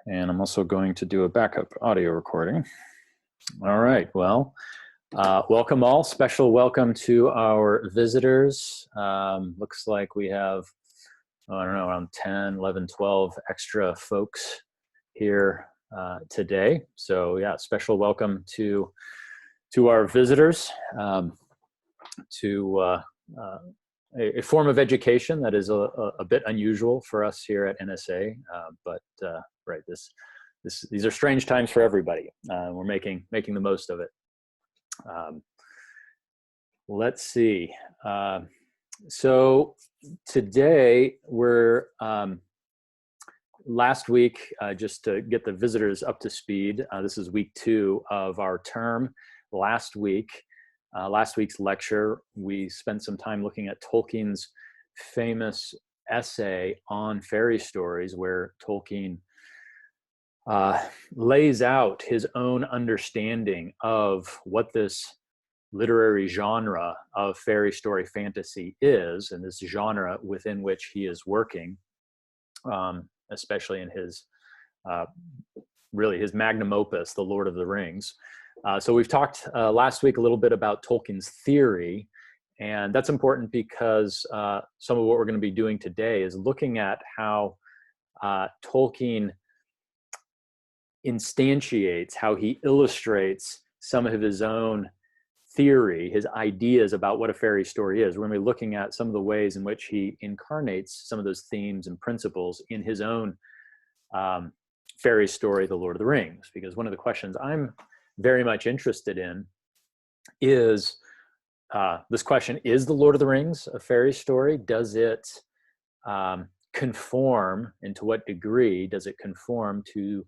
And I'm also going to do a backup audio recording. All right, well, welcome all. Special welcome to our visitors. Looks like we have, I don't know, around 10, 11, 12 extra folks here today. So yeah, special welcome to our visitors to a form of education that is a bit unusual for us here at NSA, but right, these are strange times for everybody. We're making the most of it. Let's see. So today we're last week, just to get the visitors up to speed. This is week 2 of our term. Last week's lecture, we spent some time looking at Tolkien's famous essay on fairy stories, where Tolkien lays out his own understanding of what this literary genre of fairy story fantasy is, and this genre within which he is working, especially in his really his magnum opus, The Lord of the Rings. So we've talked last week a little bit about Tolkien's theory, and that's important because some of what we're going to be doing today is looking at how Tolkien instantiates, how he illustrates some of his own theory, his ideas about what a fairy story is. We're going to be looking at some of the ways in which he incarnates some of those themes and principles in his own fairy story, The Lord of the Rings, because one of the questions I'm very much interested in is this question: is The Lord of the Rings a fairy story? Does it conform, and to what degree does it conform to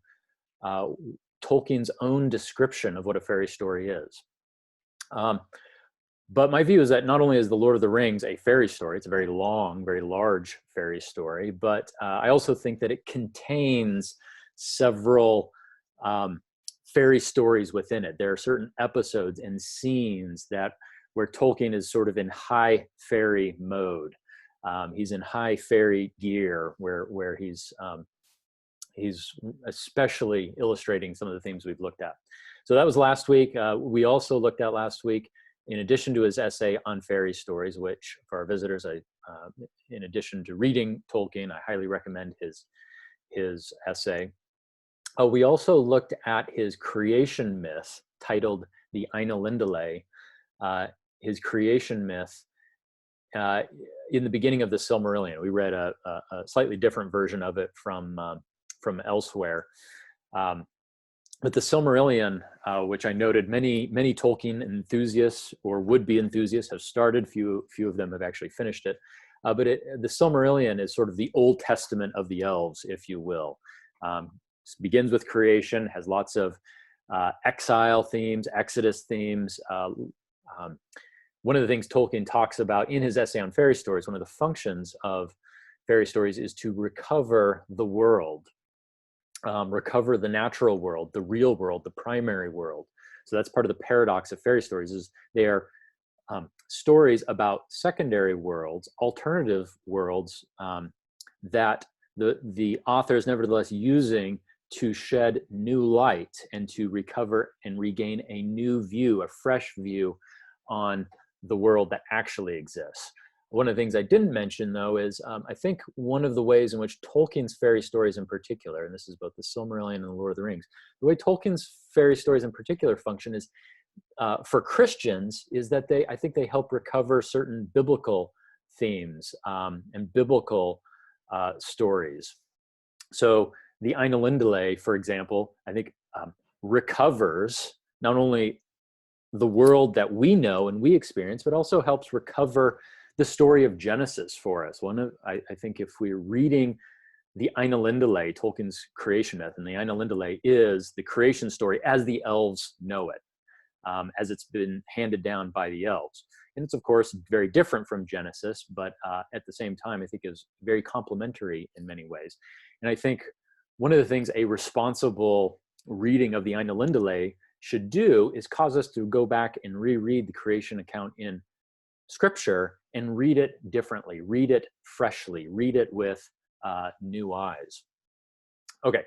Tolkien's own description of what a fairy story is? But my view is that not only is The Lord of the Rings a fairy story, it's a very long, very large fairy story, but I also think that it contains several fairy stories within it. There are certain episodes and scenes where Tolkien is sort of in high fairy mode. He's in high fairy gear, where he's especially illustrating some of the themes we've looked at. So that was last week. We also looked at last week, in addition to his essay on fairy stories, which for our visitors, in addition to reading Tolkien, I highly recommend his essay. We also looked at his creation myth titled the Ainulindalë, his creation myth in the beginning of the Silmarillion. We read a slightly different version of it from elsewhere. But the Silmarillion, which I noted many Tolkien enthusiasts or would-be enthusiasts have started, few of them have actually finished it. But the Silmarillion is sort of the Old Testament of the elves, if you will. Begins with creation, has lots of exile themes, exodus themes. One of the things Tolkien talks about in his essay on fairy stories, one of the functions of fairy stories is to recover the world. Recover the natural world, the real world, the primary world. So that's part of the paradox of fairy stories, is they are stories about secondary worlds, alternative worlds, that the author is nevertheless using to shed new light and to recover and regain a new view, a fresh view on the world that actually exists. One of the things I didn't mention, though, is I think one of the ways in which Tolkien's fairy stories in particular, and this is both the Silmarillion and the Lord of the Rings, the way Tolkien's fairy stories in particular function is, for Christians, is that I think they help recover certain biblical themes and biblical stories. So the Ainulindalë, for example, I think recovers not only the world that we know and we experience, but also helps recover the story of Genesis for us. I think if we're reading the Ainulindalë, Tolkien's creation myth, and the Ainulindalë is the creation story as the elves know it, as it's been handed down by the elves. And it's, of course, very different from Genesis, but at the same time, I think is very complementary in many ways. And I think one of the things a responsible reading of the Ainulindalë should do is cause us to go back and reread the creation account in Scripture and read it differently, read it freshly, read it with new eyes. Okay,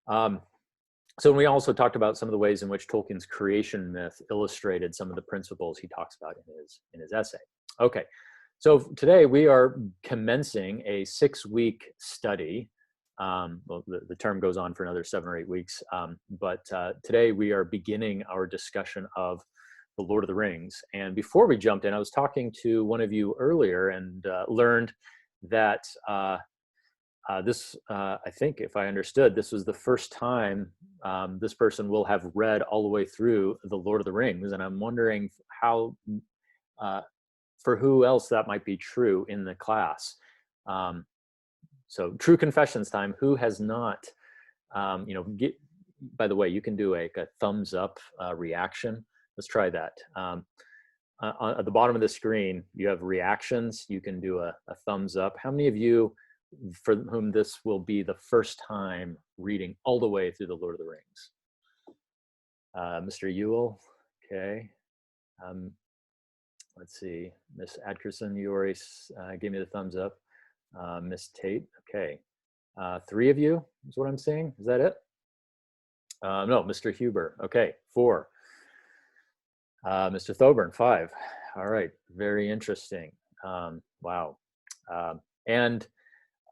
So we also talked about some of the ways in which Tolkien's creation myth illustrated some of the principles he talks about in his essay. Okay, so today we are commencing a 6-week study. Well, the term goes on for another 7 or 8 weeks, but today we are beginning our discussion of the Lord of the Rings. And before we jumped in, I was talking to one of you earlier and learned that this, I think, if I understood, this was the first time this person will have read all the way through the Lord of the Rings. And I'm wondering how, for who else that might be true in the class. So true confessions time, who has not, by the way, you can do a thumbs up reaction. Let's try that. At the bottom of the screen, you have reactions. You can do a thumbs up. How many of you, for whom this will be the first time reading all the way through the Lord of the Rings? Mr. Ewell, okay. Let's see, Miss Atkerson, you already gave me the thumbs up. Miss Tate, okay. 3 of you is what I'm seeing, is that it? No, Mr. Huber, okay, 4. Mr. Thoburn, 5. All right, very interesting. Wow.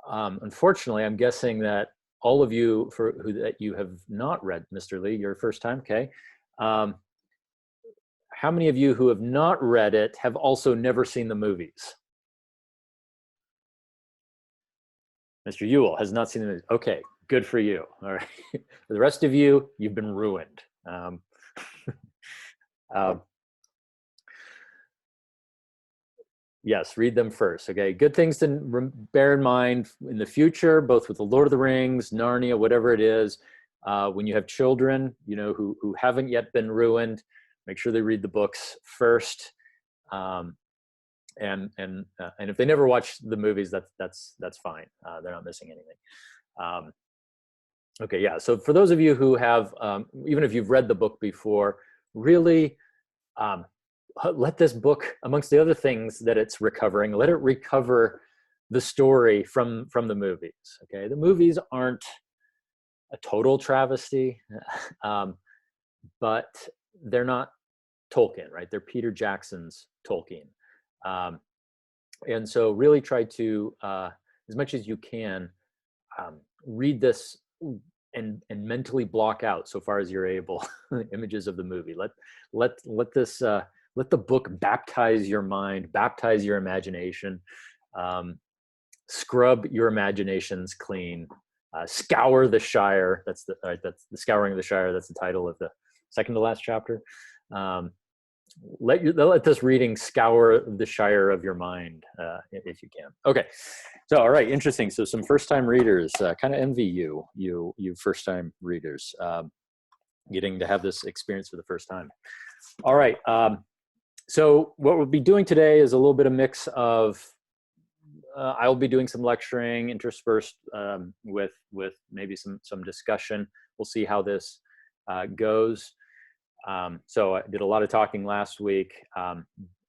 Unfortunately, I'm guessing that all of you that you have not read, Mr. Lee, your first time, okay. How many of you who have not read it have also never seen the movies? Mr. Ewell has not seen the movies. Okay, good for you. All right. For the rest of you, you've been ruined. Yes, read them first. Okay, good things to bear in mind in the future, both with the Lord of the Rings, Narnia, whatever it is. When you have children, who haven't yet been ruined, make sure they read the books first. And if they never watch the movies, that's fine. They're not missing anything. Okay, yeah. So for those of you who have, even if you've read the book before, really. Let this book, amongst the other things that it's recovering, let it recover the story from the movies. Okay, the movies aren't a total travesty, but they're not Tolkien, right? They're Peter Jackson's Tolkien, and so really try to, as much as you can, read this and mentally block out, so far as you're able, images of the movie. Let this. Let the book baptize your mind, baptize your imagination, scrub your imaginations clean, scour the Shire. That's the scouring of the Shire. That's the title of the second to last chapter. Let this reading scour the Shire of your mind, if you can. Okay, so all right, interesting. So some first-time readers, kind of envy you first-time readers, getting to have this experience for the first time. All right. So what we'll be doing today is a little bit of mix of, I'll be doing some lecturing interspersed with maybe some discussion. We'll see how this goes. So I did a lot of talking last week.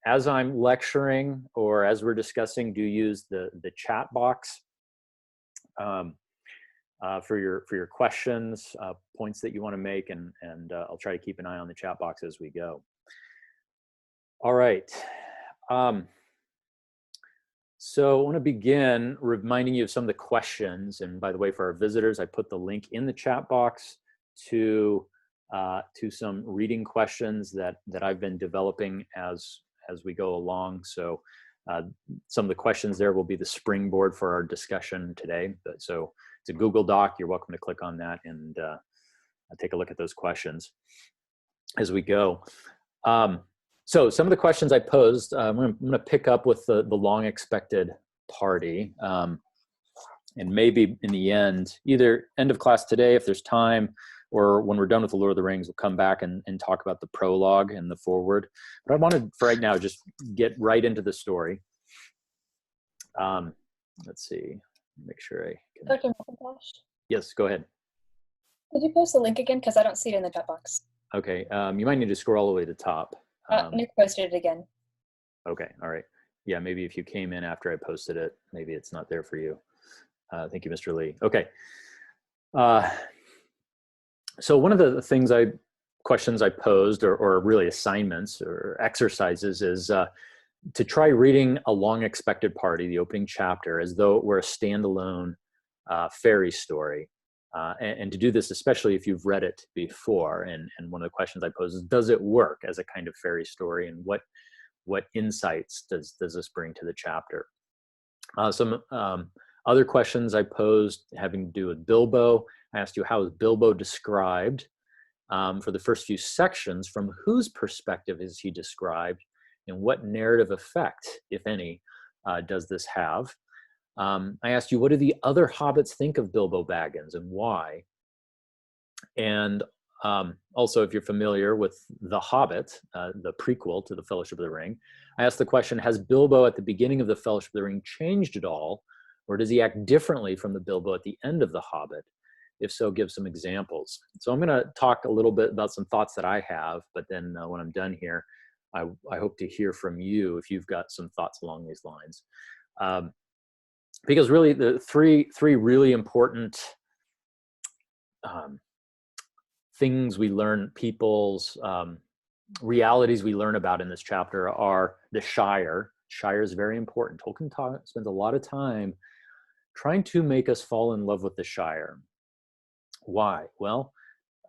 As I'm lecturing or as we're discussing, do use the chat box for your questions, points that you want to make, and I'll try to keep an eye on the chat box as we go. All right. So I want to begin reminding you of some of the questions. And by the way, for our visitors, I put the link in the chat box to some reading questions that I've been developing as we go along. So some of the questions there will be the springboard for our discussion today. So it's a Google Doc. You're welcome to click on that and take a look at those questions as we go. So some of the questions I posed, I'm going to pick up with the long expected party. And maybe in the end, either end of class today, if there's time, or when we're done with the Lord of the Rings, we'll come back and talk about the prologue and the foreword. But I wanted, for right now, just get right into the story. Let's see, make sure I can. Dr. McIntosh? Yes, go ahead. Could you post the link again? Because I don't see it in the chat box. Okay, you might need to scroll all the way to the top. Nick posted it again. Okay, all right. Yeah, maybe if you came in after I posted it, maybe it's not there for you. Thank you, Mr. Lee. Okay. So one of the questions I posed, or really assignments or exercises, is to try reading A Long Expected Party, the opening chapter, as though it were a standalone fairy story. And to do this, especially if you've read it before. And one of the questions I pose is, does it work as a kind of fairy story? And what insights does this bring to the chapter? Some other questions I posed having to do with Bilbo. I asked you, how is Bilbo described for the first few sections? From whose perspective is he described? And what narrative effect, if any, does this have? I asked you, what do the other hobbits think of Bilbo Baggins and why? And also, if you're familiar with The Hobbit, the prequel to The Fellowship of the Ring, I asked the question, has Bilbo at the beginning of The Fellowship of the Ring changed at all? Or does he act differently from the Bilbo at the end of The Hobbit? If so, give some examples. So I'm going to talk a little bit about some thoughts that I have, but then when I'm done here, I hope to hear from you if you've got some thoughts along these lines. Because really, the three really important things we learn, people's realities we learn about in this chapter are the Shire. Shire is very important. Tolkien spends a lot of time trying to make us fall in love with the Shire. Why? Well,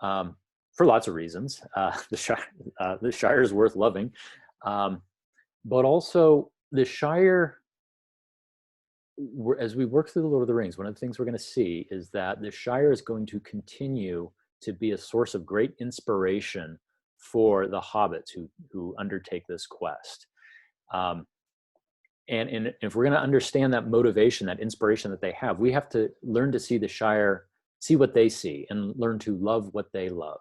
for lots of reasons. The Shire is worth loving, but also the Shire, as we work through the Lord of the Rings, one of the things we're going to see is that the Shire is going to continue to be a source of great inspiration for the hobbits who undertake this quest. And if we're going to understand that motivation, that inspiration that they have, we have to learn to see the Shire, see what they see, and learn to love what they love.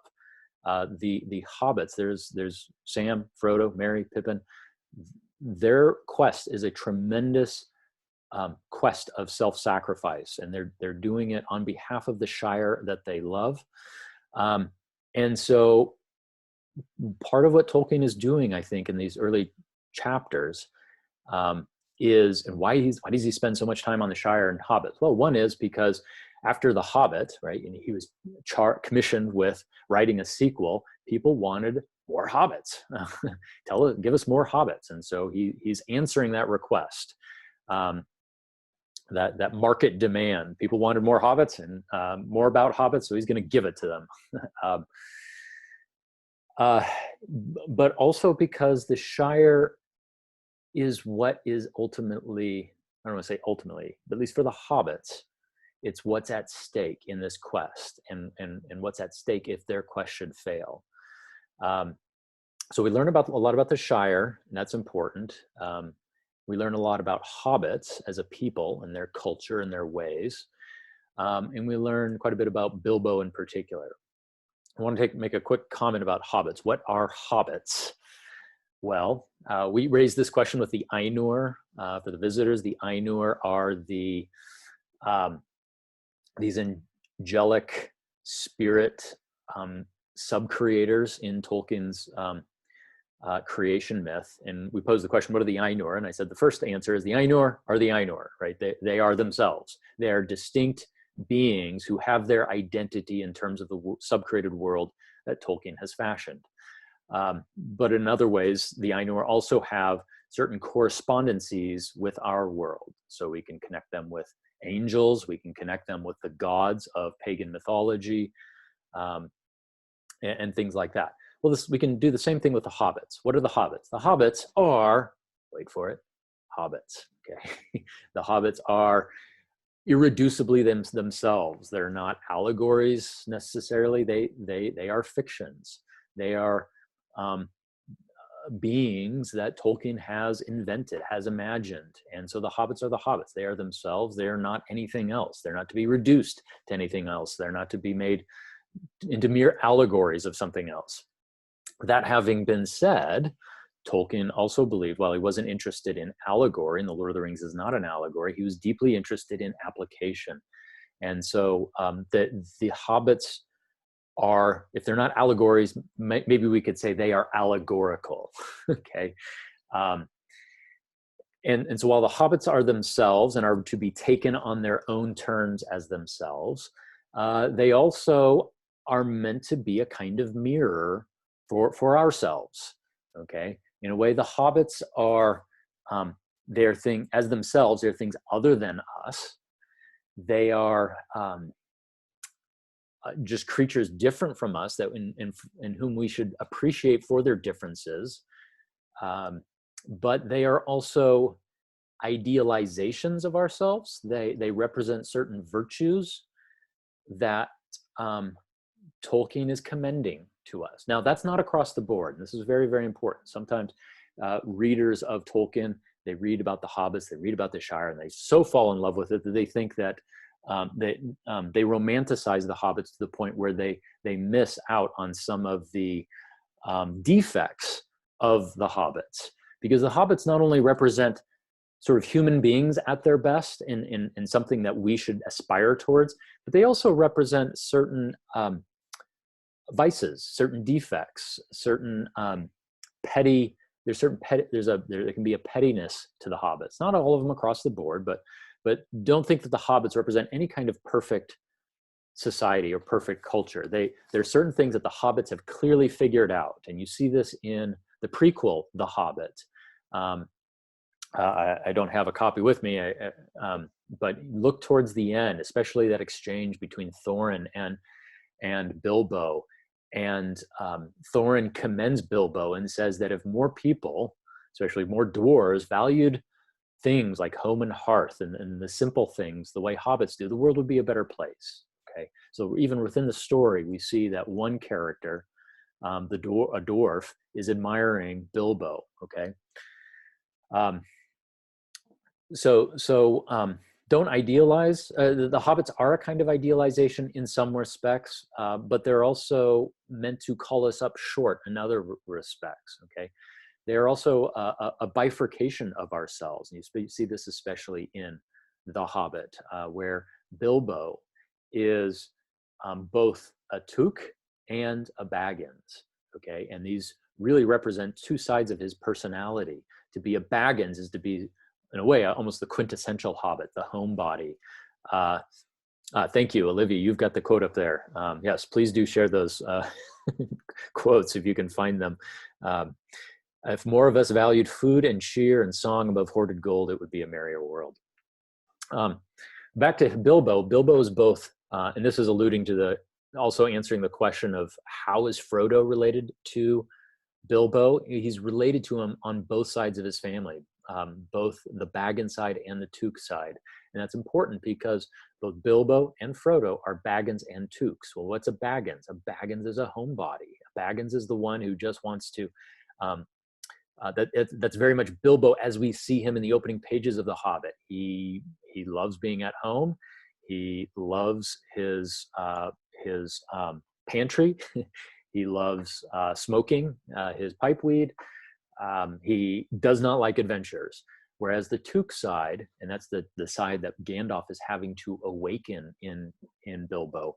The hobbits, there's Sam, Frodo, Merry, Pippin. Their quest is a tremendous quest of self-sacrifice, and they're doing it on behalf of the Shire that they love. And so part of what Tolkien is doing, I think, in these early chapters is, and why does he spend so much time on the Shire and hobbits? Well, one is because after The Hobbit, right, and he was commissioned with writing a sequel, people wanted more hobbits. Give us more hobbits. And so he's answering that request. That market demand. People wanted more hobbits and more about hobbits, so he's going to give it to them. But also because the Shire is what is ultimately, I don't want to say ultimately, but at least for the hobbits, it's what's at stake in this quest, and what's at stake if their quest should fail. So we learn a lot about the Shire, and that's important. We learn a lot about hobbits as a people and their culture and their ways. And we learn quite a bit about Bilbo in particular. I want to make a quick comment about hobbits. What are hobbits? Well, we raised this question with the Ainur. For the visitors, the Ainur are these angelic spirit sub-creators in Tolkien's creation myth. And we posed the question, what are the Ainur? And I said the first answer is the Ainur are the Ainur, right? They are themselves. They are distinct beings who have their identity in terms of the sub-created world that Tolkien has fashioned. But in other ways, the Ainur also have certain correspondencies with our world. So we can connect them with angels, we can connect them with the gods of pagan mythology, and things like that. Well, we can do the same thing with the hobbits. What are the hobbits? The hobbits are, wait for it, hobbits. Okay, the hobbits are irreducibly themselves. They're not allegories necessarily. They are fictions. They are beings that Tolkien has invented, has imagined. And so the hobbits are the hobbits. They are themselves. They are not anything else. They're not to be reduced to anything else. They're not to be made into mere allegories of something else. That having been said, Tolkien also believed, while he wasn't interested in allegory, and The Lord of the Rings is not an allegory, he was deeply interested in application. And so the hobbits are, if they're not allegories, maybe we could say they are allegorical. Okay. And so while the hobbits are themselves and are to be taken on their own terms as themselves, they also are meant to be a kind of mirror for ourselves. Okay, in a way, the hobbits are their thing as themselves. They're things other than us. They are just creatures different from us, that in whom we should appreciate for their differences. But they are also idealizations of ourselves. They represent certain virtues that Tolkien is commending to us. Now, that's not across the board. This is very, very important. Sometimes readers of Tolkien, they read about the Hobbits, they read about the Shire, and they so fall in love with it that they think that they romanticize the Hobbits to the point where they miss out on some of the defects of the Hobbits. Because the Hobbits not only represent sort of human beings at their best in something that we should aspire towards, but they also represent certain vices, certain defects, certain petty. There can be a pettiness to the Hobbits. Not all of them across the board, but don't think that the Hobbits represent any kind of perfect society or perfect culture. There are certain things that the Hobbits have clearly figured out, and you see this in the prequel, The Hobbit. I don't have a copy with me, but look towards the end, especially that exchange between Thorin and Bilbo. And Thorin commends Bilbo and says that if more people, especially more dwarves, valued things like home and hearth and the simple things the way hobbits do, the world would be a better place. Okay, so even within the story, we see that one character, a dwarf, is admiring Bilbo. Okay, so don't idealize. The hobbits are a kind of idealization in some respects, but they're also meant to call us up short in other respects. Okay, they're also a bifurcation of ourselves. And you see this especially in The Hobbit, where Bilbo is both a Took and a Baggins. Okay, and these really represent two sides of his personality. To be a Baggins is to be, in a way, almost the quintessential Hobbit, the homebody. Thank you, Olivia. You've got the quote up there. Yes, please do share those quotes if you can find them. If more of us valued food and cheer and song above hoarded gold, it would be a merrier world. Back to Bilbo. Bilbo is both, and this is alluding to also answering the question of how is Frodo related to Bilbo. He's related to him on both sides of his family, both the Baggins side and the Took side. And that's important because both Bilbo and Frodo are Baggins and Tooks. Well, what's a Baggins? A Baggins is a homebody. A Baggins is the one who just wants to, that's very much Bilbo as we see him in the opening pages of The Hobbit. He loves being at home. He loves his pantry. He loves smoking his pipeweed. He does not like adventures. Whereas the Took side, and that's the side that Gandalf is having to awaken in Bilbo,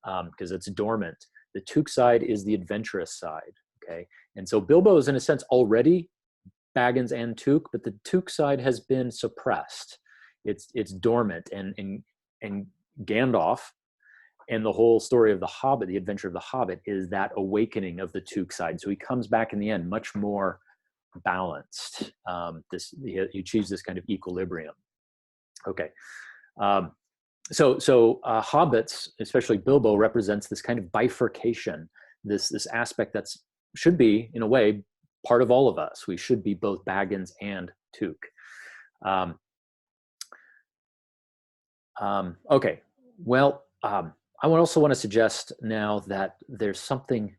because it's dormant. The Took side is the adventurous side. Okay, and so Bilbo is in a sense already Baggins and Took, but the Took side has been suppressed. It's dormant, and Gandalf and the whole story of the Hobbit, the adventure of the Hobbit, is that awakening of the Took side. So he comes back in the end much more balanced. He achieves this kind of equilibrium. Okay, so hobbits, especially Bilbo, represents this kind of bifurcation, this aspect that should be, in a way, part of all of us. We should be both Baggins and Took. Okay, well, I also want to suggest now that there's something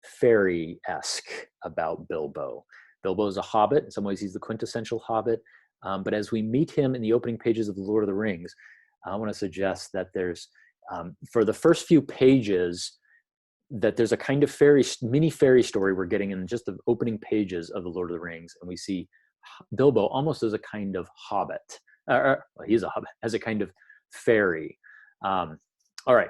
fairy-esque about Bilbo. Bilbo is a hobbit. In some ways, he's the quintessential hobbit. But as we meet him in the opening pages of The Lord of the Rings, I want to suggest that there's, for the first few pages, that there's a kind of mini fairy story we're getting in just the opening pages of The Lord of the Rings. And we see Bilbo almost as a kind of hobbit. Well, he's a hobbit, as a kind of fairy. All right,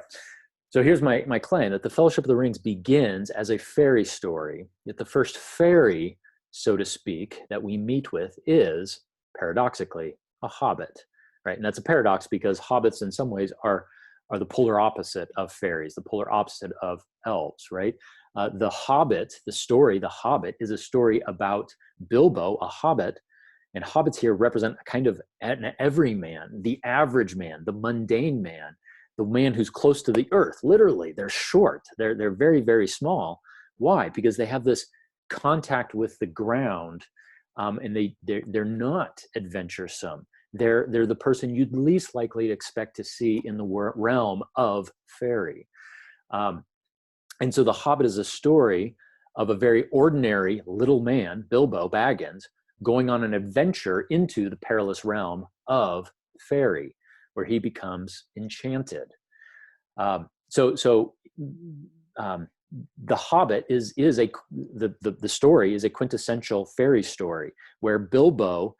so here's my claim, that the Fellowship of the Rings begins as a fairy story, yet the first fairy, so to speak, that we meet with is, paradoxically, a hobbit, right? And that's a paradox because hobbits in some ways are are the polar opposite of fairies, the polar opposite of elves, right? The Hobbit, the story, The Hobbit, is a story about Bilbo, a hobbit, and hobbits here represent kind of an everyman, the average man, the mundane man, the man who's close to the earth. Literally, they're short. They're very, very small. Why? Because they have this contact with the ground, and they're not adventuresome. They're the person you'd least likely to expect to see in the realm of fairy. And so The Hobbit is a story of a very ordinary little man, Bilbo Baggins, going on an adventure into the perilous realm of fairy, where he becomes enchanted. The Hobbit the story is a quintessential fairy story where Bilbo,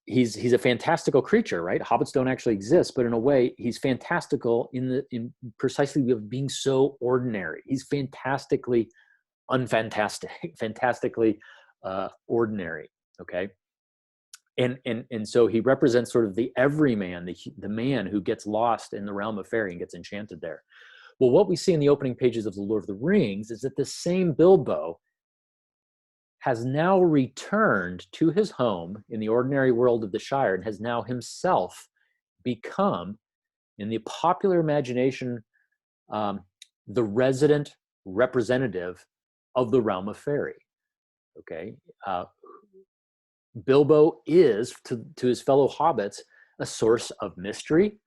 he's a fantastical creature, right? Hobbits don't actually exist, but in a way, he's fantastical in precisely of being so ordinary. He's fantastically unfantastic, fantastically ordinary. Okay, and so he represents sort of the everyman, the man who gets lost in the realm of fairy and gets enchanted there. Well, what we see in the opening pages of The Lord of the Rings is that the same Bilbo has now returned to his home in the ordinary world of the Shire and has now himself become, in the popular imagination, the resident representative of the realm of fairy. Okay, Bilbo is, to his fellow hobbits, a source of mystery,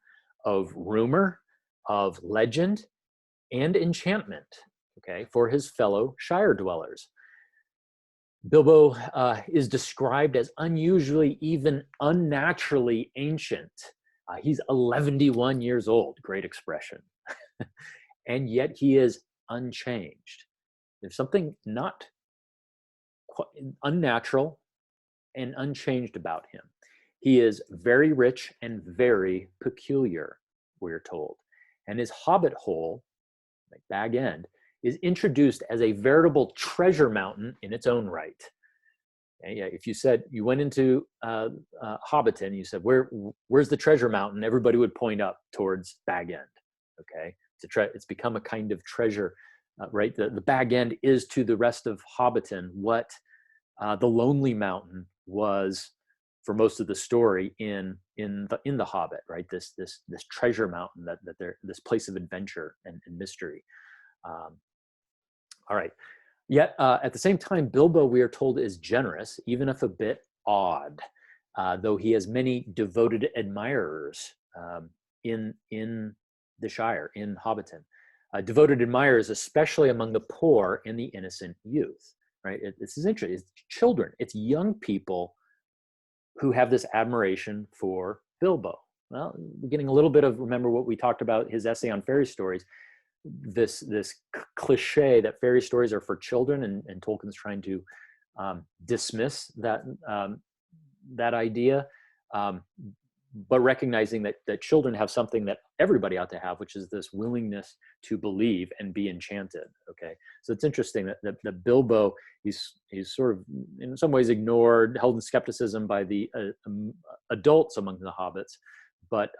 of rumor, of legend, and enchantment, okay, for his fellow Shire dwellers. Bilbo is described as unusually, even unnaturally ancient. He's 111 years old, great expression. And yet he is unchanged. There's something not quite unnatural and unchanged about him. He is very rich and very peculiar, we're told. And his hobbit hole, like Bag End, is introduced as a veritable treasure mountain in its own right. Okay, yeah, if you said, you went into Hobbiton, you said, where's the treasure mountain? Everybody would point up towards Bag End. Okay, it's become a kind of treasure, right? The Bag End is to the rest of Hobbiton what the Lonely Mountain was for most of the story in the Hobbit, right? This treasure mountain that this place of adventure and mystery. All right. Yet at the same time, Bilbo, we are told, is generous, even if a bit odd, though he has many devoted admirers in the Shire, in Hobbiton. Devoted admirers, especially among the poor and the innocent youth. Right? This is interesting. It's children. It's young people who have this admiration for Bilbo. Well, we're getting a little bit of, remember what we talked about, his essay on fairy stories, this cliche that fairy stories are for children, and Tolkien's trying to dismiss that idea, but recognizing that children have something that everybody ought to have, which is this willingness to believe and be enchanted. Okay, so it's interesting that Bilbo, he's sort of in some ways ignored, held in skepticism by the adults among the hobbits, but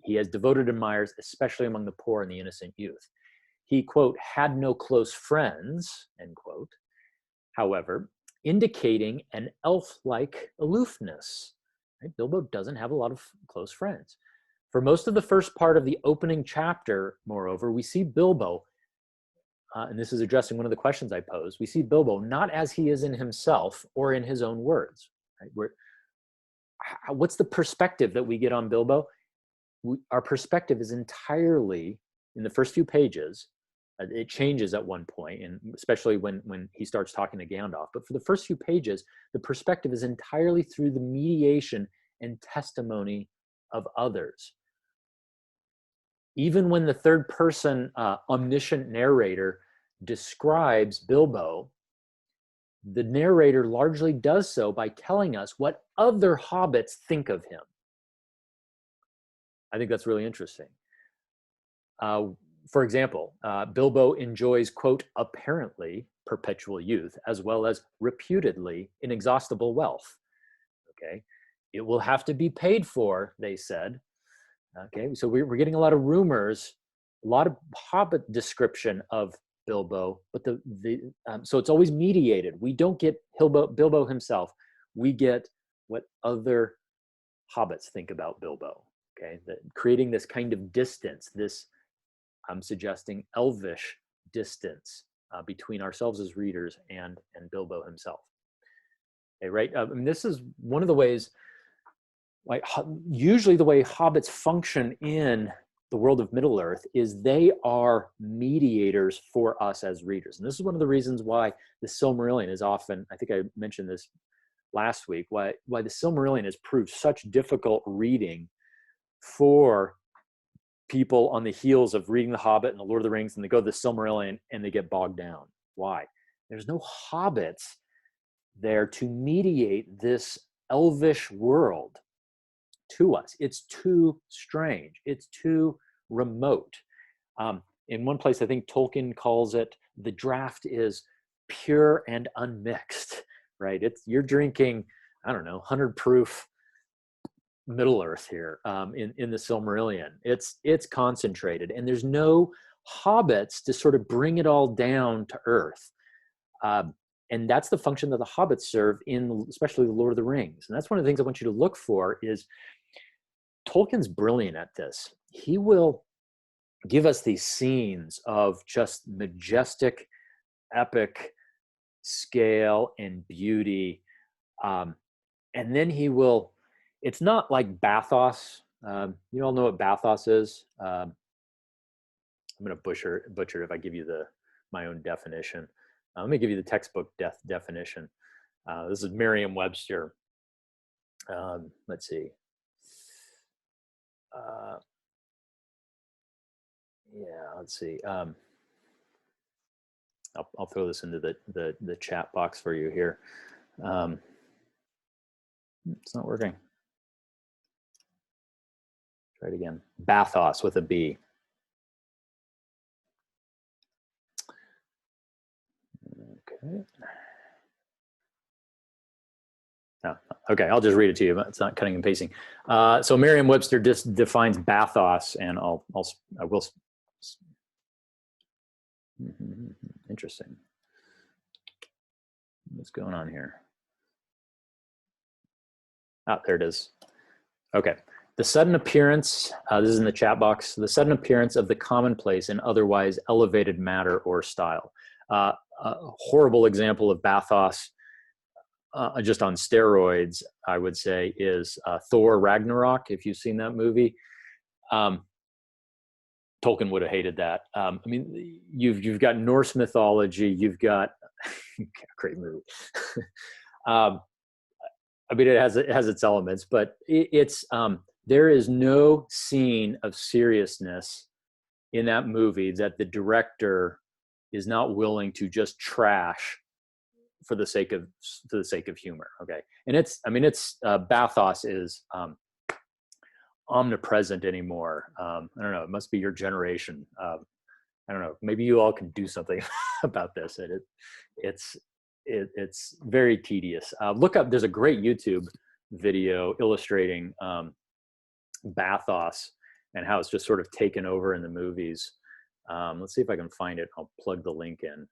he has devoted admirers, especially among the poor and the innocent youth. He, quote, had no close friends, end quote, however, indicating an elf-like aloofness. Right? Bilbo doesn't have a lot of close friends. For most of the first part of the opening chapter, moreover, we see Bilbo, and this is addressing one of the questions I posed, we see Bilbo not as he is in himself or in his own words. Right? What's the perspective that we get on Bilbo? Our perspective is entirely, in the first few pages, it changes at one point, and especially when he starts talking to Gandalf. But for the first few pages, the perspective is entirely through the mediation and testimony of others. Even when the third person omniscient narrator describes Bilbo, the narrator largely does so by telling us what other hobbits think of him. I think that's really interesting. For example, Bilbo enjoys, quote, apparently perpetual youth, as well as reputedly inexhaustible wealth. Okay, it will have to be paid for, they said. Okay, so we're getting a lot of rumors, a lot of Hobbit description of Bilbo, but so it's always mediated. We don't get Bilbo himself. We get what other Hobbits think about Bilbo. Okay, creating this kind of distance, this, I'm suggesting, elvish distance between ourselves as readers and Bilbo himself. Okay, right? I mean, this is one of the ways, like usually the way Hobbits function in the world of Middle-earth is they are mediators for us as readers. And this is one of the reasons why the Silmarillion is often, I think I mentioned this last week, why the Silmarillion has proved such difficult reading for people on the heels of reading The Hobbit and The Lord of the Rings, and they go to the Silmarillion and they get bogged down. Why? There's no hobbits there to mediate this elvish world to us. It's too strange. It's too remote. In one place, I think Tolkien calls it, the draft is pure and unmixed, right? You're drinking, I don't know, 100 proof Middle Earth here in the Silmarillion. It's concentrated, and there's no hobbits to sort of bring it all down to earth. And that's the function that the hobbits serve in, especially the Lord of the Rings. And that's one of the things I want you to look for is Tolkien's brilliant at this. He will give us these scenes of just majestic, epic scale and beauty. And then he will, it's not like bathos. You all know what bathos is. I'm going to butcher it if I give you my own definition. Let me give you the textbook definition. This is Merriam-Webster. Let's see. Let's see. I'll throw this into the chat box for you here. It's not working. Try it again. Bathos with a B. Okay. Oh, okay, I'll just read it to you. It's not cutting and pasting. So Merriam-Webster just defines bathos, and I will. Interesting. What's going on here? There it is. Okay. The sudden appearance, this is in the chat box, the sudden appearance of the commonplace in otherwise elevated matter or style. A horrible example of bathos, just on steroids, I would say, is Thor Ragnarok. If you've seen that movie, Tolkien would have hated that. I mean, you've got Norse mythology, you've got great movie. I mean, it has its elements, but it's there is no scene of seriousness in that movie that the director is not willing to just trash for the sake of humor. Okay, and it's bathos is omnipresent anymore. I don't know. It must be your generation. I don't know. Maybe you all can do something about this. It's very tedious. Look up. There's a great YouTube video illustrating bathos and how it's just sort of taken over in the movies. Let's see if I can find it. I'll plug the link in.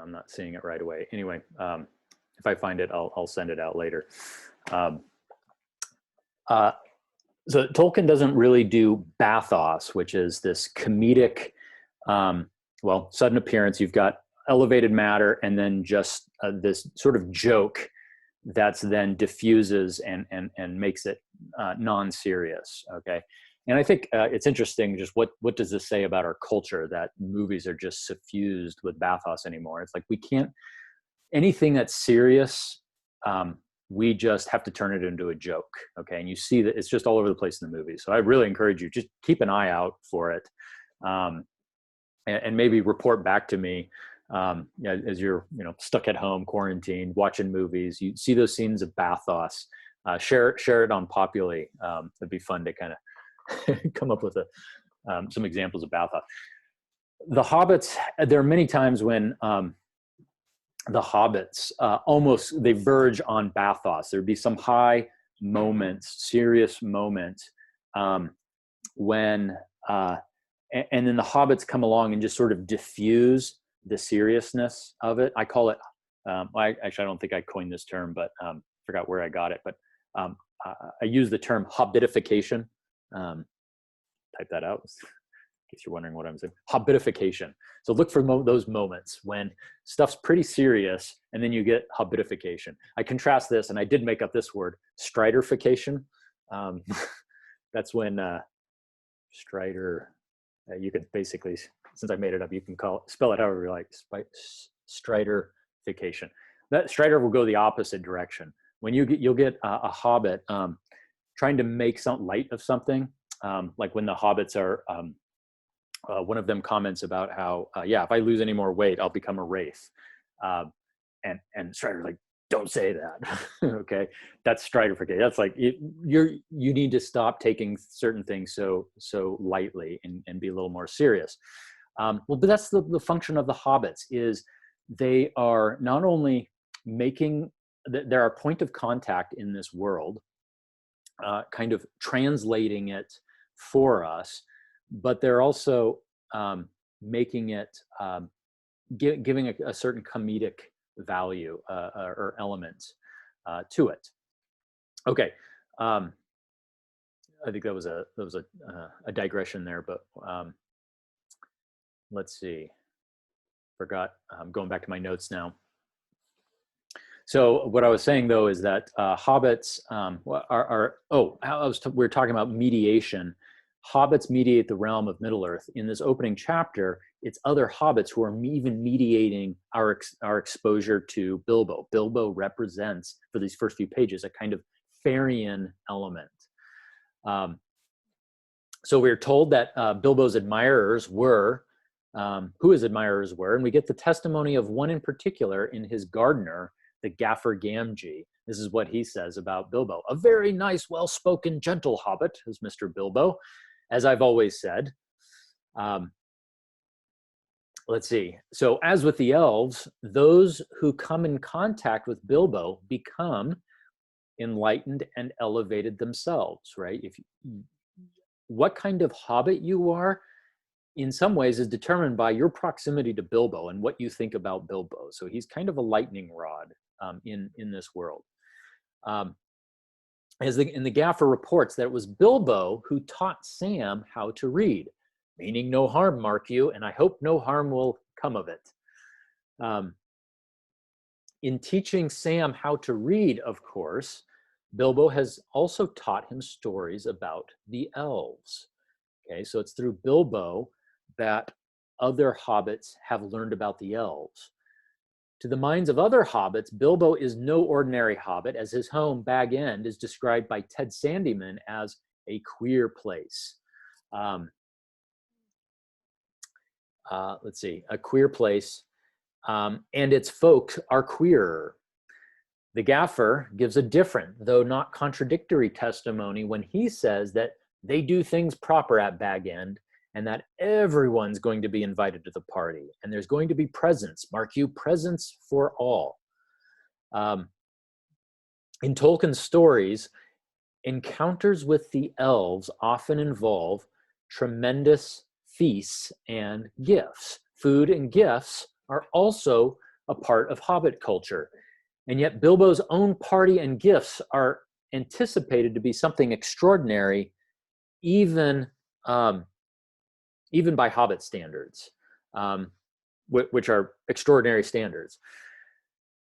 I'm not seeing it right away. Anyway, if I find it, I'll send it out later. So Tolkien doesn't really do bathos, which is this comedic, sudden appearance. You've got elevated matter, and then just this sort of joke that's then diffuses and makes it non-serious. Okay. And I think it's interesting, just what does this say about our culture, that movies are just suffused with bathos anymore? It's like we can't, anything that's serious, we just have to turn it into a joke, okay? And you see that it's just all over the place in the movie. So I really encourage you, just keep an eye out for it, and maybe report back to me as you're stuck at home, quarantined, watching movies. You see those scenes of bathos, share it on Populi. It'd be fun to kind of come up with some examples of bathos. The Hobbits, there are many times when the hobbits almost, they verge on bathos. There'd be some high moments, serious moments, when and then the hobbits come along and just sort of diffuse the seriousness of it. I call it, actually I don't think I coined this term, but forgot where I got it, but I use the term hobbitification. Type that out in case you're wondering what I'm saying. Hobbitification. So look for those moments when stuff's pretty serious and then you get hobbitification. I contrast this, and I did make up this word, striderification. That's when Strider, you could basically, since I made it up, you can spell it however you like, striderification. That Strider will go the opposite direction. When you'll get a hobbit trying to make some light of something, like when the hobbits are, one of them comments about how, yeah, if I lose any more weight, I'll become a wraith. And Strider's like, don't say that. Okay, that's striderification. That's like you need to stop taking certain things so lightly and be a little more serious. Well, but that's the function of the hobbits, is they are not only making, they're a point of contact in this world, kind of translating it for us, but they're also making it, giving a certain comedic value or elements to it. Okay, I think that was a digression there, but let's see. Forgot. I'm going back to my notes now. So what I was saying though is that hobbits we were talking about mediation. Hobbits mediate the realm of Middle-earth. In this opening chapter, it's other hobbits who are even mediating our exposure to Bilbo. Bilbo represents, for these first few pages, a kind of Farian element. So we're told that Bilbo's admirers were, who his admirers were, and we get the testimony of one in particular in his gardener, the Gaffer Gamgee. This is what he says about Bilbo. A very nice, well-spoken, gentle hobbit is Mr. Bilbo, as I've always said. Let's see. So as with the elves, those who come in contact with Bilbo become enlightened and elevated themselves, right? What kind of hobbit you are, in some ways, is determined by your proximity to Bilbo and what you think about Bilbo. So he's kind of a lightning rod in this world. And the Gaffer reports that it was Bilbo who taught Sam how to read, meaning no harm, mark you, and I hope no harm will come of it. In teaching Sam how to read, of course, Bilbo has also taught him stories about the elves. Okay, so it's through Bilbo that other hobbits have learned about the elves. To the minds of other hobbits, Bilbo is no ordinary hobbit, as his home, Bag End, is described by Ted Sandyman as a queer place. Let's see, a queer place, and its folk are queerer. The Gaffer gives a different, though not contradictory, testimony when he says that they do things proper at Bag End, and that everyone's going to be invited to the party, and there's going to be presents, mark you, presents for all. In Tolkien's stories, encounters with the elves often involve tremendous feasts and gifts. Food and gifts are also a part of Hobbit culture, and yet Bilbo's own party and gifts are anticipated to be something extraordinary, even by Hobbit standards, which are extraordinary standards.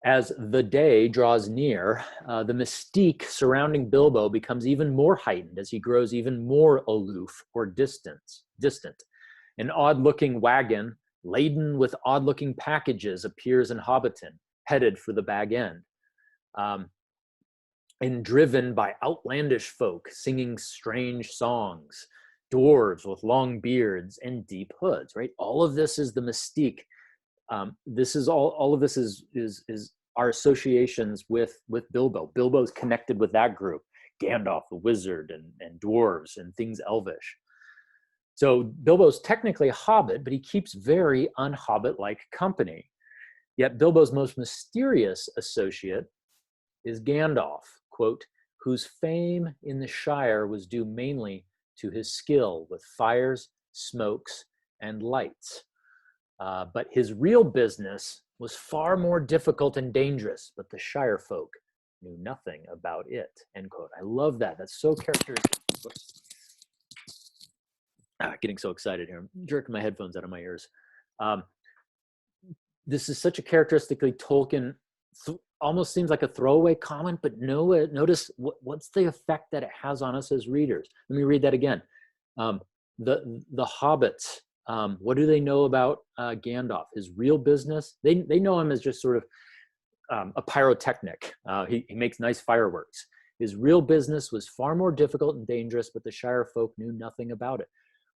As the day draws near, the mystique surrounding Bilbo becomes even more heightened as he grows even more aloof or distant. An odd-looking wagon laden with odd-looking packages appears in Hobbiton, headed for the Bag End, and driven by outlandish folk singing strange songs, dwarves with long beards and deep hoods, right? All of this is the mystique. This is all of this is our associations with Bilbo. Bilbo's connected with that group, Gandalf the wizard and dwarves and things elvish. So Bilbo's technically a hobbit, but he keeps very un-hobbit-like company. Yet Bilbo's most mysterious associate is Gandalf, quote, whose fame in the Shire was due mainly to his skill with fires, smokes, and lights. But his real business was far more difficult and dangerous, but the Shire folk knew nothing about it, end quote. I love that. That's so characteristic. Getting so excited here. I'm jerking my headphones out of my ears. This is such a characteristically Tolkien, almost seems like a throwaway comment, but no, notice what's the effect that it has on us as readers. Let me read that again. The Hobbits, what do they know about Gandalf? His real business? They know him as just sort of a pyrotechnic. He makes nice fireworks. His real business was far more difficult and dangerous, but the Shire folk knew nothing about it.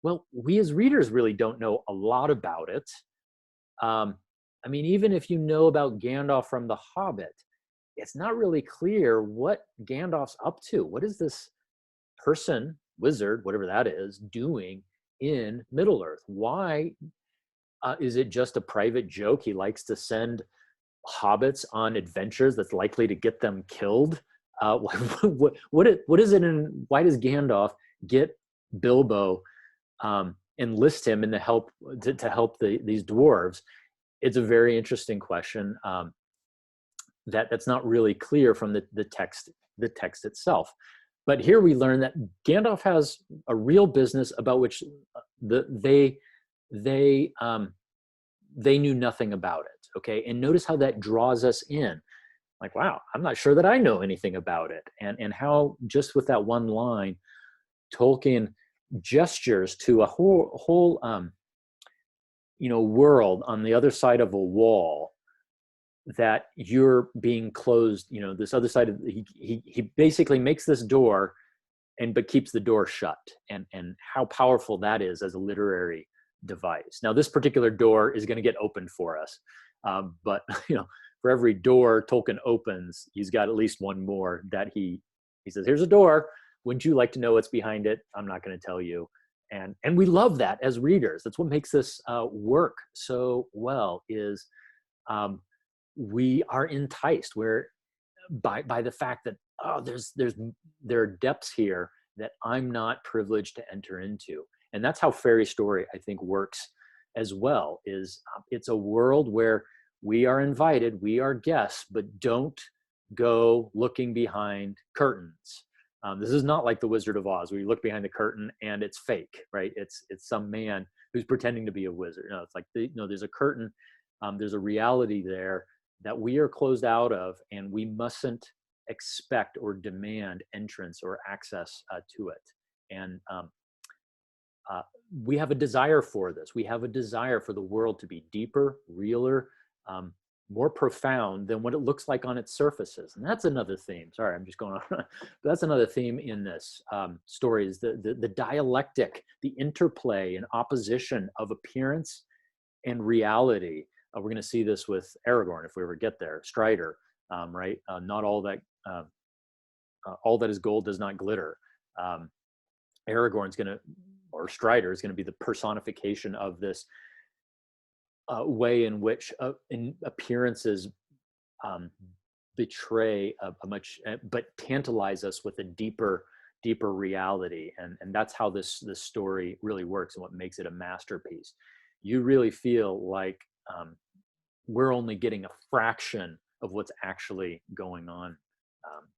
Well, we as readers really don't know a lot about it. I mean, even if you know about Gandalf from The Hobbit, it's not really clear what Gandalf's up to. What is this person, wizard, whatever that is, doing in Middle-earth? Why is it just a private joke? He likes to send hobbits on adventures that's likely to get them killed. What is it, and why does Gandalf get Bilbo, enlist him in the help to help these dwarves? It's a very interesting question that's not really clear from the text itself. But here we learn that Gandalf has a real business about which they knew nothing about it. Okay, and notice how that draws us in. Like, wow, I'm not sure that I know anything about it, and how just with that one line, Tolkien gestures to a whole world on the other side of a wall that you're being closed. This other side of he basically makes this door, but keeps the door shut, and how powerful that is as a literary device. Now, this particular door is going to get opened for us, but for every door Tolkien opens, he's got at least one more that he says, here's a door. Wouldn't you like to know what's behind it? I'm not going to tell you. And we love that as readers. That's what makes this work so well, is we are enticed by the fact that, there are depths here that I'm not privileged to enter into. And that's how fairy story, I think, works as well, is it's a world where we are invited, we are guests, but don't go looking behind curtains. This is not like the Wizard of Oz, where you look behind the curtain and it's fake, right? It's some man who's pretending to be a wizard. No, it's like there's a curtain, there's a reality there that we are closed out of, and we mustn't expect or demand entrance or access to it. And we have a desire for this. We have a desire for the world to be deeper, realer, more profound than what it looks like on its surfaces. And that's another theme. Sorry, I'm just going on. But that's another theme in this story, is the dialectic, the interplay and opposition of appearance and reality. We're going to see this with Aragorn if we ever get there. Strider, right? Not all that is gold does not glitter. Aragorn's going to, or Strider is going to be the personification of this way in which appearances betray a much, but tantalize us with a deeper reality, and that's how this story really works, and what makes it a masterpiece. You really feel like we're only getting a fraction of what's actually going on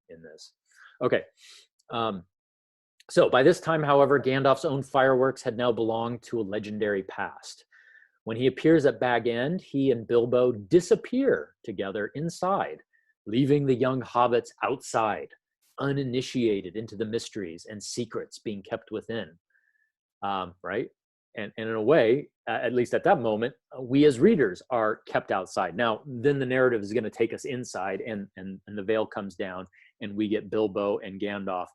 in this. Okay. So by this time, however, Gandalf's own fireworks had now belonged to a legendary past. When he appears at Bag End, he and Bilbo disappear together inside, leaving the young hobbits outside, uninitiated into the mysteries and secrets being kept within, right? And in a way, at least at that moment, we as readers are kept outside. Now, then the narrative is going to take us inside, and the veil comes down, and we get Bilbo and Gandalf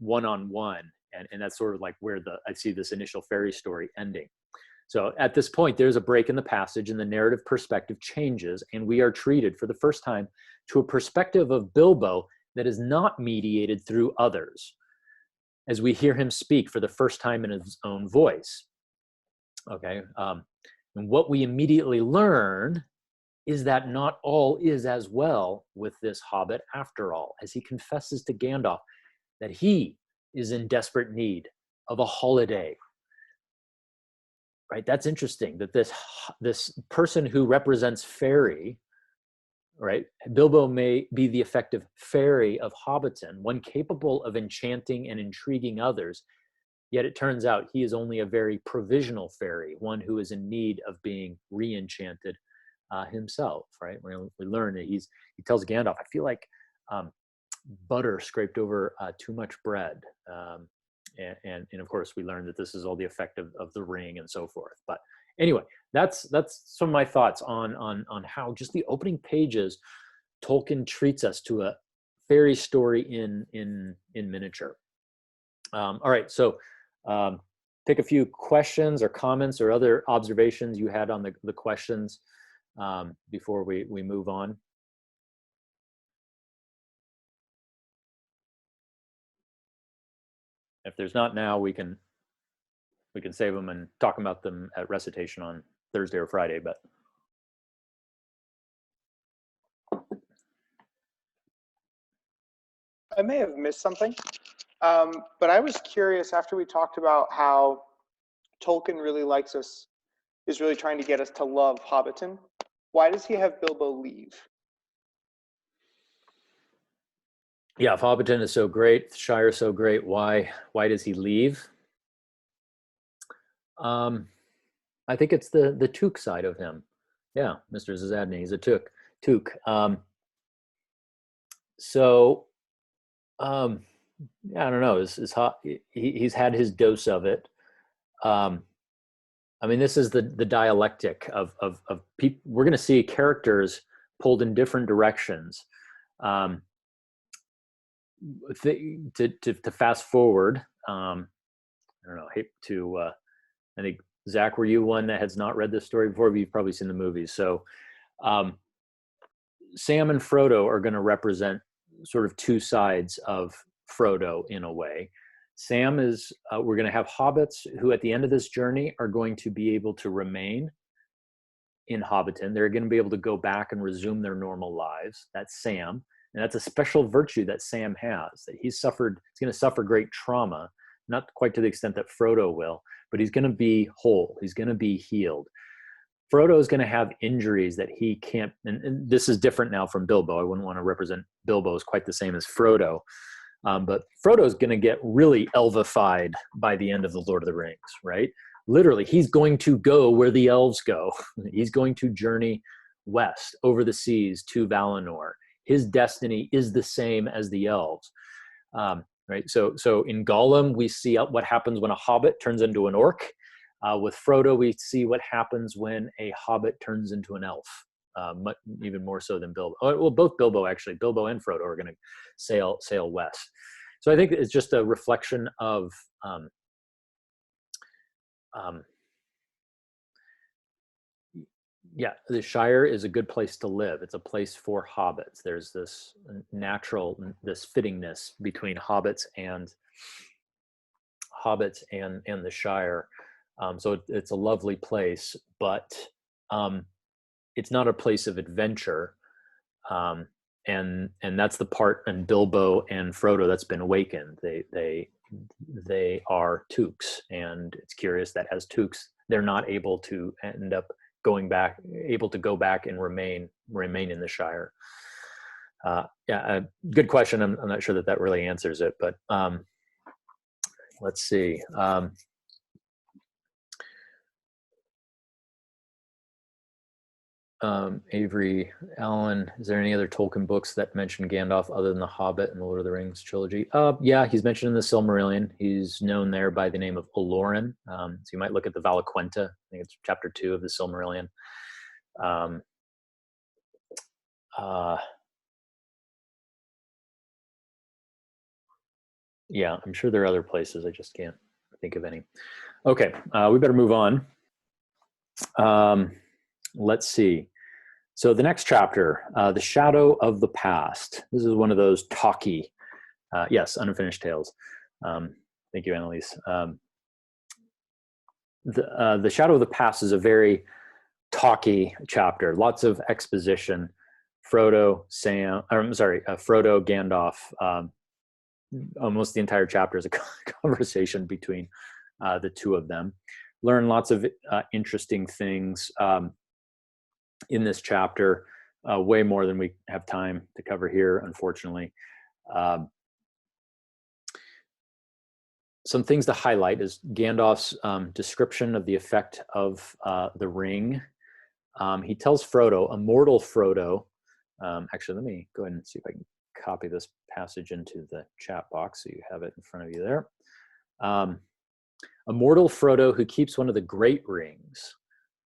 one-on-one, and that's sort of like where I see this initial fairy story ending. So at this point, there's a break in the passage, and the narrative perspective changes, and we are treated for the first time to a perspective of Bilbo that is not mediated through others, as we hear him speak for the first time in his own voice. Okay, And what we immediately learn is that not all is as well with this hobbit after all, as he confesses to Gandalf that he is in desperate need of a holiday. Right? That's interesting, that this person who represents fairy, right? Bilbo may be the effective fairy of Hobbiton, one capable of enchanting and intriguing others, yet it turns out he is only a very provisional fairy, one who is in need of being re-enchanted himself, right? We learn that he tells Gandalf, I feel like butter scraped over too much bread. And of course, we learn that this is all the effect of the ring and so forth. But anyway, that's some of my thoughts on how just the opening pages, Tolkien treats us to a fairy story in miniature. All right, so take a few questions or comments or other observations you had on the questions before we move on. If there's not now, we can save them and talk about them at recitation on Thursday or Friday. But I may have missed something, but I was curious after we talked about how Tolkien really likes us, is really trying to get us to love Hobbiton. Why does he have Bilbo leave? Yeah, if Hobbiton is so great, the Shire is so great, why does he leave? I think it's the Took side of him. Yeah, Mr. Zazadny, he's a Took. Yeah, I don't know. He's had his dose of it. I mean, this is the dialectic of people. We're going to see characters pulled in different directions. To fast forward, I don't know. I think Zach, were you one that has not read this story before? You've probably seen the movies. So, Sam and Frodo are going to represent sort of two sides of Frodo in a way. Sam is, we're going to have hobbits who at the end of this journey are going to be able to remain in Hobbiton. They're going to be able to go back and resume their normal lives. That's Sam. And that's a special virtue that Sam has, that he's going to suffer great trauma, not quite to the extent that Frodo will, but he's going to be whole. He's going to be healed. Frodo is going to have injuries that he can't, and this is different now from Bilbo. I wouldn't want to represent Bilbo as quite the same as Frodo. But Frodo is going to get really elvified by the end of The Lord of the Rings, right? Literally, he's going to go where the elves go. He's going to journey west over the seas to Valinor. His destiny is the same as the elves, right? So in Gollum, we see what happens when a hobbit turns into an orc. With Frodo, we see what happens when a hobbit turns into an elf, even more so than Bilbo. Well, both Bilbo and Frodo are going to sail west. So I think it's just a reflection of the Shire is a good place to live. It's a place for hobbits. There's this fittingness between hobbits and the Shire. So it's a lovely place, but it's not a place of adventure. And that's the part in Bilbo and Frodo that's been awakened. They are Tooks, and it's curious that as Tooks, they're not able to end up go back and remain in the Shire. Good question. I'm not sure that really answers it, but let's see. Avery Allen, is there any other Tolkien books that mention Gandalf other than The Hobbit and the Lord of the Rings trilogy? Yeah, he's mentioned in the Silmarillion. He's known there by the name of Olorin. So you might look at the Valaquenta. I think it's chapter 2 of the Silmarillion. Yeah, I'm sure there are other places. I just can't think of any. Okay, we better move on. Let's see. So the next chapter, The Shadow of the Past. This is one of those talky, yes, Unfinished Tales. Thank you, Annalise. The Shadow of the Past is a very talky chapter, lots of exposition. Frodo, Gandalf. Almost the entire chapter is a conversation between the two of them. Learn lots of interesting things in this chapter, way more than we have time to cover here, unfortunately. Some things to highlight is Gandalf's description of the effect of the ring. He tells Frodo, a mortal Frodo, actually, let me go ahead and see if I can copy this passage into the chat box so you have it in front of you there. A mortal Frodo who keeps one of the great rings.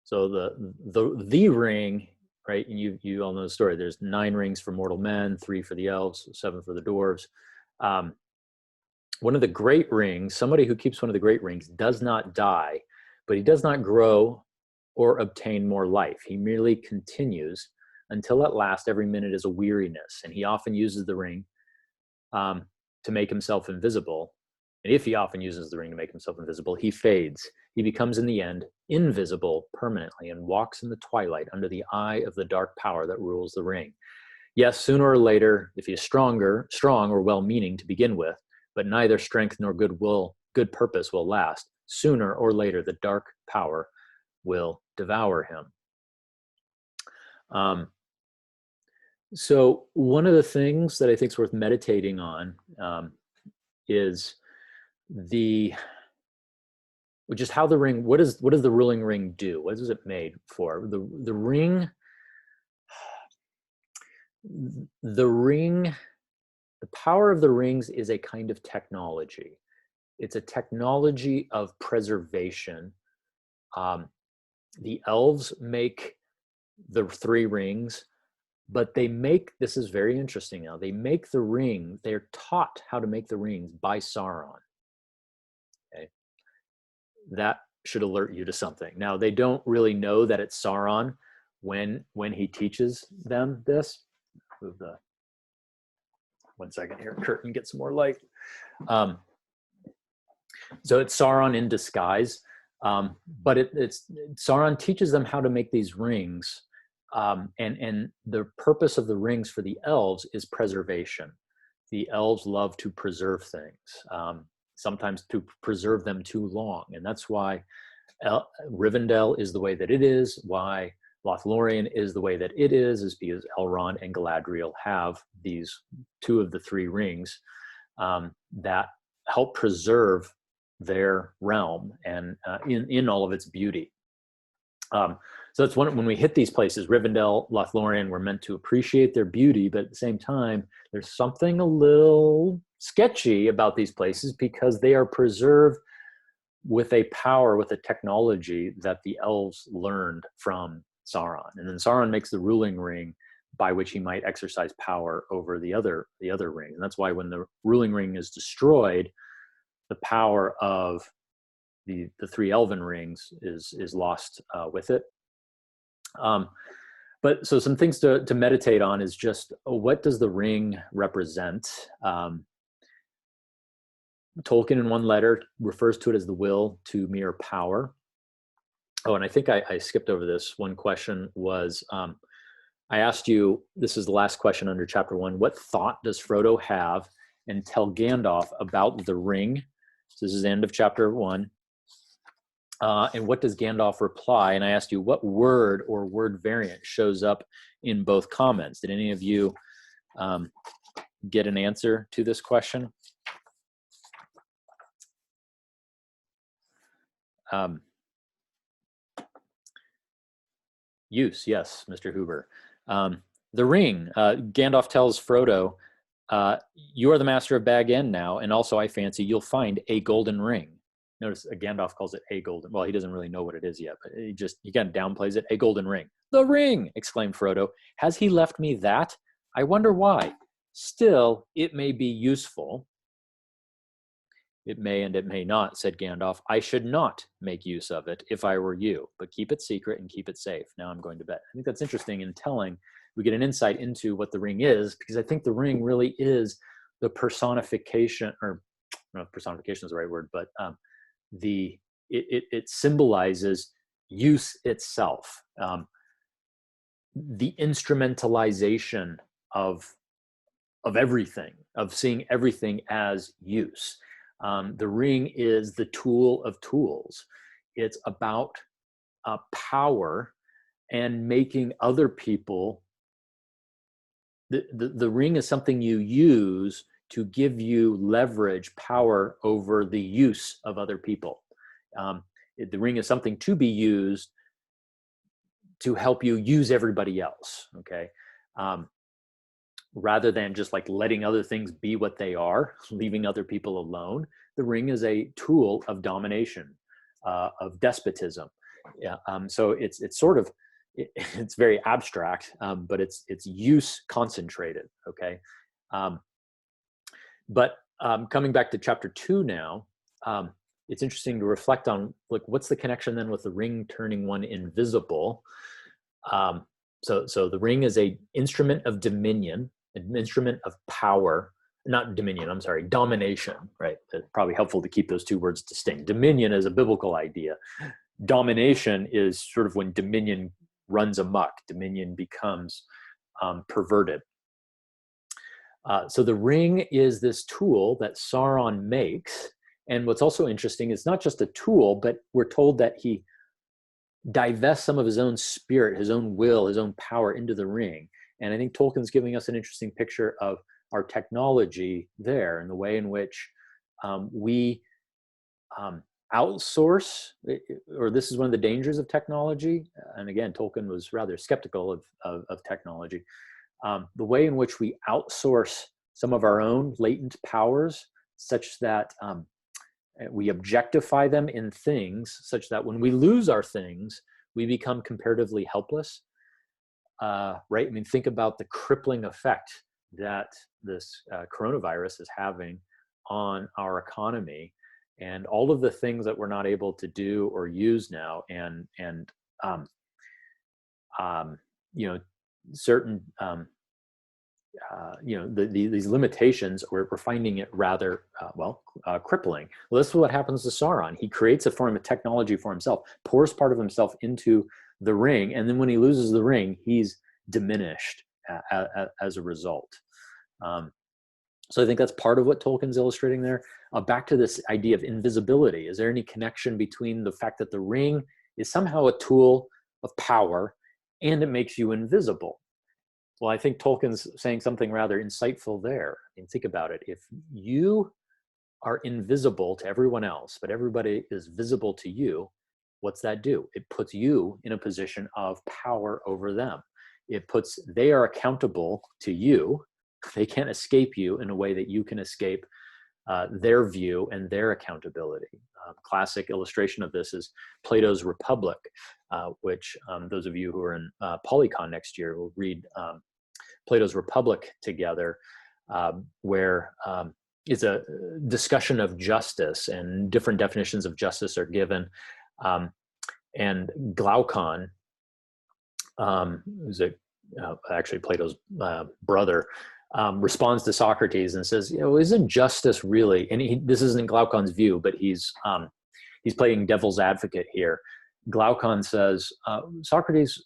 So the ring, right? And you all know the story. There's 9 rings for mortal men, 3 for the elves, 7 for the dwarves. One of the great rings, somebody who keeps one of the great rings does not die, but he does not grow or obtain more life. He merely continues until at last every minute is a weariness. And he often uses the ring to make himself invisible. And if he often uses the ring to make himself invisible, he fades. He becomes in the end invisible permanently and walks in the twilight under the eye of the dark power that rules the ring. Yes, sooner or later, if he is strong or well-meaning to begin with, but neither strength nor good purpose will last, sooner or later the dark power will devour him. So one of the things that I think is worth meditating on is just how the ring, what does the ruling ring do? What is it made for? The ring, the power of the rings is a kind of technology. It's a technology of preservation. The elves make the 3 rings, but they make, this is very interesting now, they make the ring, they're taught how to make the rings by Sauron. Okay, that should alert you to something. Now, they don't really know that it's Sauron when he teaches them this. Move the, one second here, curtain, get some more light. So it's Sauron in disguise, but it's Sauron teaches them how to make these rings, and the purpose of the rings for the elves is preservation. The elves love to preserve things, sometimes to preserve them too long, and that's why Rivendell is the way that it is, why Lothlorien is the way that it is because Elrond and Galadriel have these 2 of the 3 rings that help preserve their realm and in all of its beauty. So that's when we hit these places, Rivendell, Lothlorien, we're meant to appreciate their beauty, but at the same time, there's something a little sketchy about these places because they are preserved with a power, with a technology that the elves learned from Sauron. And then Sauron makes the ruling ring by which he might exercise power over the other rings. And that's why when the ruling ring is destroyed, the power of the 3 elven rings is lost with it. But so some things to meditate on is just, what does the ring represent? Tolkien in one letter refers to it as the will to mere power. Oh, and I think I skipped over this. One question was, I asked you, this is the last question under chapter 1, what thought does Frodo have and tell Gandalf about the ring? So this is the end of chapter 1. And what does Gandalf reply? And I asked you, what word or word variant shows up in both comments? Did any of you get an answer to this question? Use, yes, Mr. Hoover. The ring, Gandalf tells Frodo, you are the master of Bag End now, and also I fancy you'll find a golden ring. Notice Gandalf calls it a golden, well, he doesn't really know what it is yet, but he kind of downplays it, a golden ring. The ring, exclaimed Frodo. Has he left me that? I wonder why. Still, it may be useful. It may and it may not, said Gandalf. I should not make use of it if I were you, but keep it secret and keep it safe. Now I'm going to bed. I think that's interesting in telling. We get an insight into what the ring is, because I think the ring really is the personification, or I don't know if personification is the right word, but it symbolizes use itself, the instrumentalization of everything, of seeing everything as use. The ring is the tool of tools. It's about power and making other people. The ring is something you use to give you leverage, power over the use of other people. The ring is something to be used to help you use everybody else, okay? Rather than just like letting other things be what they are, leaving other people alone. The ring is a tool of domination, of despotism. Yeah. So it's sort of, it's very abstract, but it's use concentrated, okay? But coming back to chapter 2 now, it's interesting to reflect on, like, what's the connection then with the ring turning one invisible? So the ring is a instrument of dominion, an instrument of power, not dominion, I'm sorry, domination, right? It's probably helpful to keep those two words distinct. Dominion is a biblical idea. Domination is sort of when dominion runs amok, dominion becomes perverted. So the ring is this tool that Sauron makes. And what's also interesting, it's not just a tool, but we're told that he divests some of his own spirit, his own will, his own power into the ring. And I think Tolkien's giving us an interesting picture of our technology there, and the way in which we outsource, or this is one of the dangers of technology. And again, Tolkien was rather skeptical of technology. The way in which we outsource some of our own latent powers, such that we objectify them in things, such that when we lose our things, we become comparatively helpless. Right? I mean, think about the crippling effect that this coronavirus is having on our economy, and all of the things that we're not able to do or use now, and you know, certain you know, these limitations, we're finding it rather crippling. Well, this is what happens to Sauron. He creates a form of technology for himself, pours part of himself into the ring, and then when he loses the ring, he's diminished as a result. So I think that's part of what Tolkien's illustrating there. Back to this idea of invisibility. Is there any connection between the fact that the ring is somehow a tool of power and it makes you invisible? Well, I think Tolkien's saying something rather insightful there. I mean, think about it. If you are invisible to everyone else, but everybody is visible to you, what's that do? It puts you in a position of power over them. They are accountable to you. They can't escape you in a way that you can escape their view and their accountability. Classic illustration of this is Plato's Republic, which those of you who are in Polycon next year will read Plato's Republic together, where it's a discussion of justice, and different definitions of justice are given. And Glaucon, who's actually Plato's brother, responds to Socrates and says, you know, isn't justice really, and this isn't Glaucon's view, but he's playing devil's advocate here. Glaucon says, Socrates,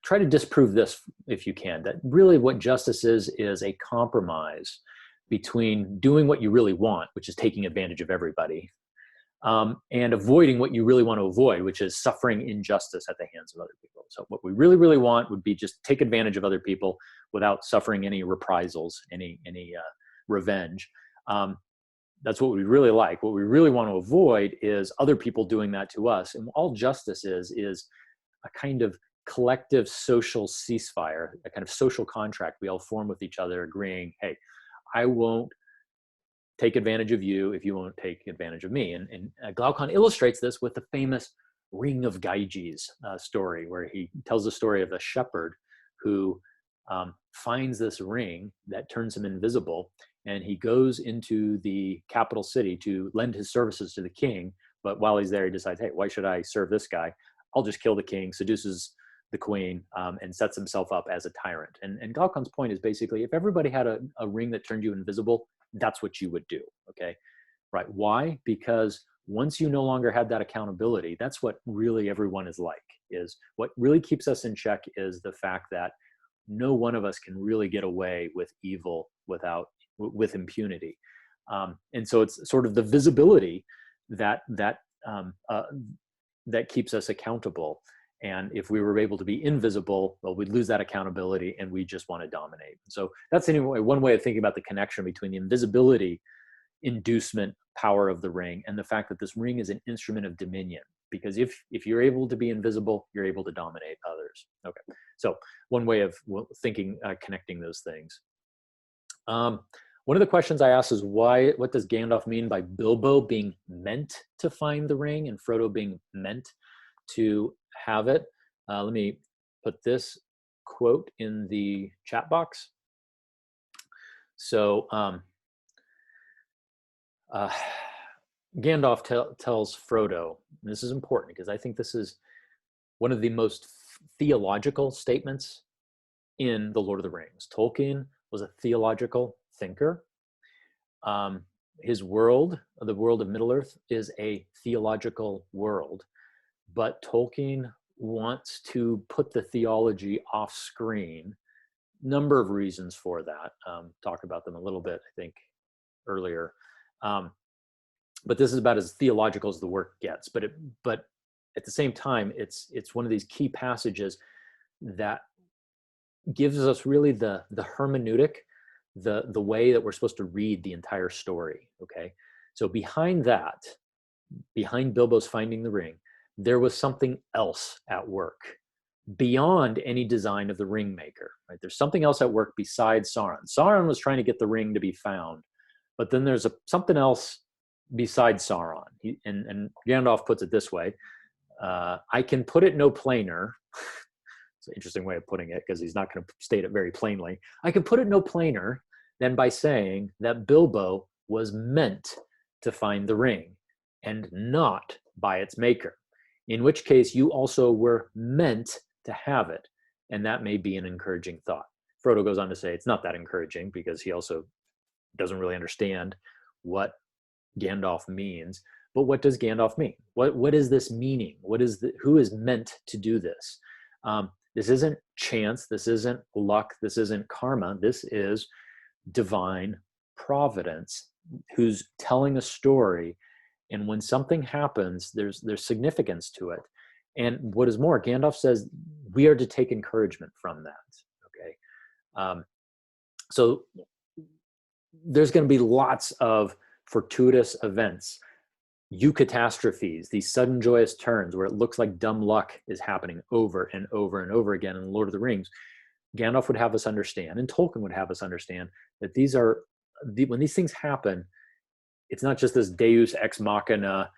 try to disprove this if you can, that really what justice is a compromise between doing what you really want, which is taking advantage of everybody, and avoiding what you really want to avoid, which is suffering injustice at the hands of other people. So what we really, really want would be just take advantage of other people without suffering any reprisals, any revenge. That's what we really like. What we really want to avoid is other people doing that to us. And all justice is a kind of collective social ceasefire, a kind of social contract we all form with each other, agreeing, hey, I won't take advantage of you if you won't take advantage of me. And Glaucon illustrates this with the famous Ring of Gyges story, where he tells the story of a shepherd who finds this ring that turns him invisible, and he goes into the capital city to lend his services to the king. But while he's there, he decides, hey, why should I serve this guy? I'll just kill the king, seduces the queen, and sets himself up as a tyrant. And Glaucon's point is basically, if everybody had a ring that turned you invisible, that's what you would do, okay? Right, why? Because once you no longer have that accountability, that's what really everyone is like, is what really keeps us in check is the fact that no one of us can really get away with evil with impunity. And so it's sort of the visibility that keeps us accountable. And if we were able to be invisible, well, we'd lose that accountability and we just want to dominate. So that's anyway one way of thinking about the connection between the invisibility inducement power of the ring and the fact that this ring is an instrument of dominion. Because if you're able to be invisible, you're able to dominate others. Okay, so one way of thinking, connecting those things. One of the questions I asked is what does Gandalf mean by Bilbo being meant to find the ring and Frodo being meant to have it? Let me put this quote in the chat box. So Gandalf tells Frodo, and this is important because I think this is one of the most theological statements in The Lord of the Rings. Tolkien was a theological thinker. His world, the world of Middle-earth, is a theological world, but Tolkien wants to put the theology off screen. Number of reasons for that. Talked about them a little bit, I think, earlier. But this is about as theological as the work gets. But at the same time, it's one of these key passages that gives us really the hermeneutic, the way that we're supposed to read the entire story. Okay, so behind Bilbo's finding the ring, there was something else at work beyond any design of the ring maker. Right? There's something else at work besides Sauron. Sauron was trying to get the ring to be found, but then there's something else besides Sauron. And Gandalf puts it this way: I can put it no plainer. It's an interesting way of putting it because he's not going to state it very plainly. I can put it no plainer than by saying that Bilbo was meant to find the ring and not by its maker, in which case you also were meant to have it. And that may be an encouraging thought. Frodo goes on to say it's not that encouraging because he also doesn't really understand what Gandalf means. But what does Gandalf mean? What is this meaning? Who is meant to do this? This isn't chance. This isn't luck. This isn't karma. This is divine providence who's telling a story. And when something happens, there's significance to it. And what is more, Gandalf says we are to take encouragement from that. Okay, so there's going to be lots of fortuitous events, eucatastrophes, these sudden joyous turns where it looks like dumb luck is happening over and over and over again in Lord of the Rings. Gandalf would have us understand, and Tolkien would have us understand, that when these things happen, it's not just this deus ex machina,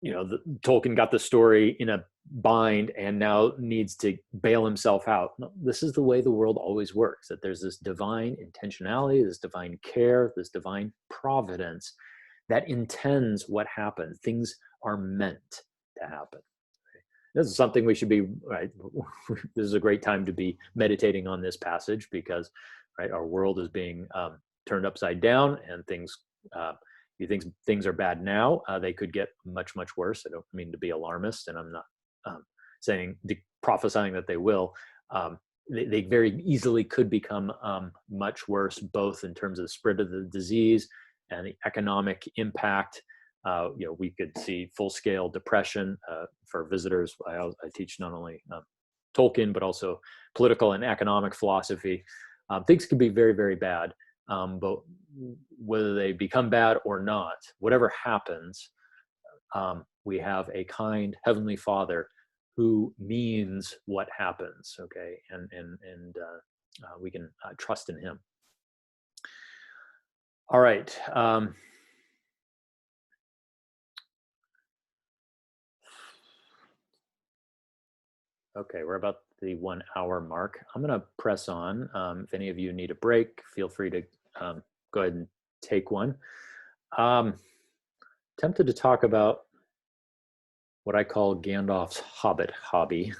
Tolkien got the story in a bind and now needs to bail himself out. No, this is the way the world always works, that there's this divine intentionality, this divine care, this divine providence that intends what happens. Things are meant to happen. This is something we should be, right? This is a great time to be meditating on this passage because, right, our world is being turned upside down, and you think things are bad now. They could get much, much worse. I don't mean to be alarmist, and I'm not prophesying that they will. They very easily could become much worse, both in terms of the spread of the disease and the economic impact. We could see full-scale depression. For visitors, I teach not only Tolkien, but also political and economic philosophy. Things could be very, very bad, but whether they become bad or not, whatever happens, we have a kind Heavenly Father who means what happens, okay? And we can trust in Him. All right. Okay, we're about the 1 hour mark. I'm going to press on. If any of you need a break, feel free to go ahead and take one. Tempted to talk about what I call Gandalf's Hobbit hobby,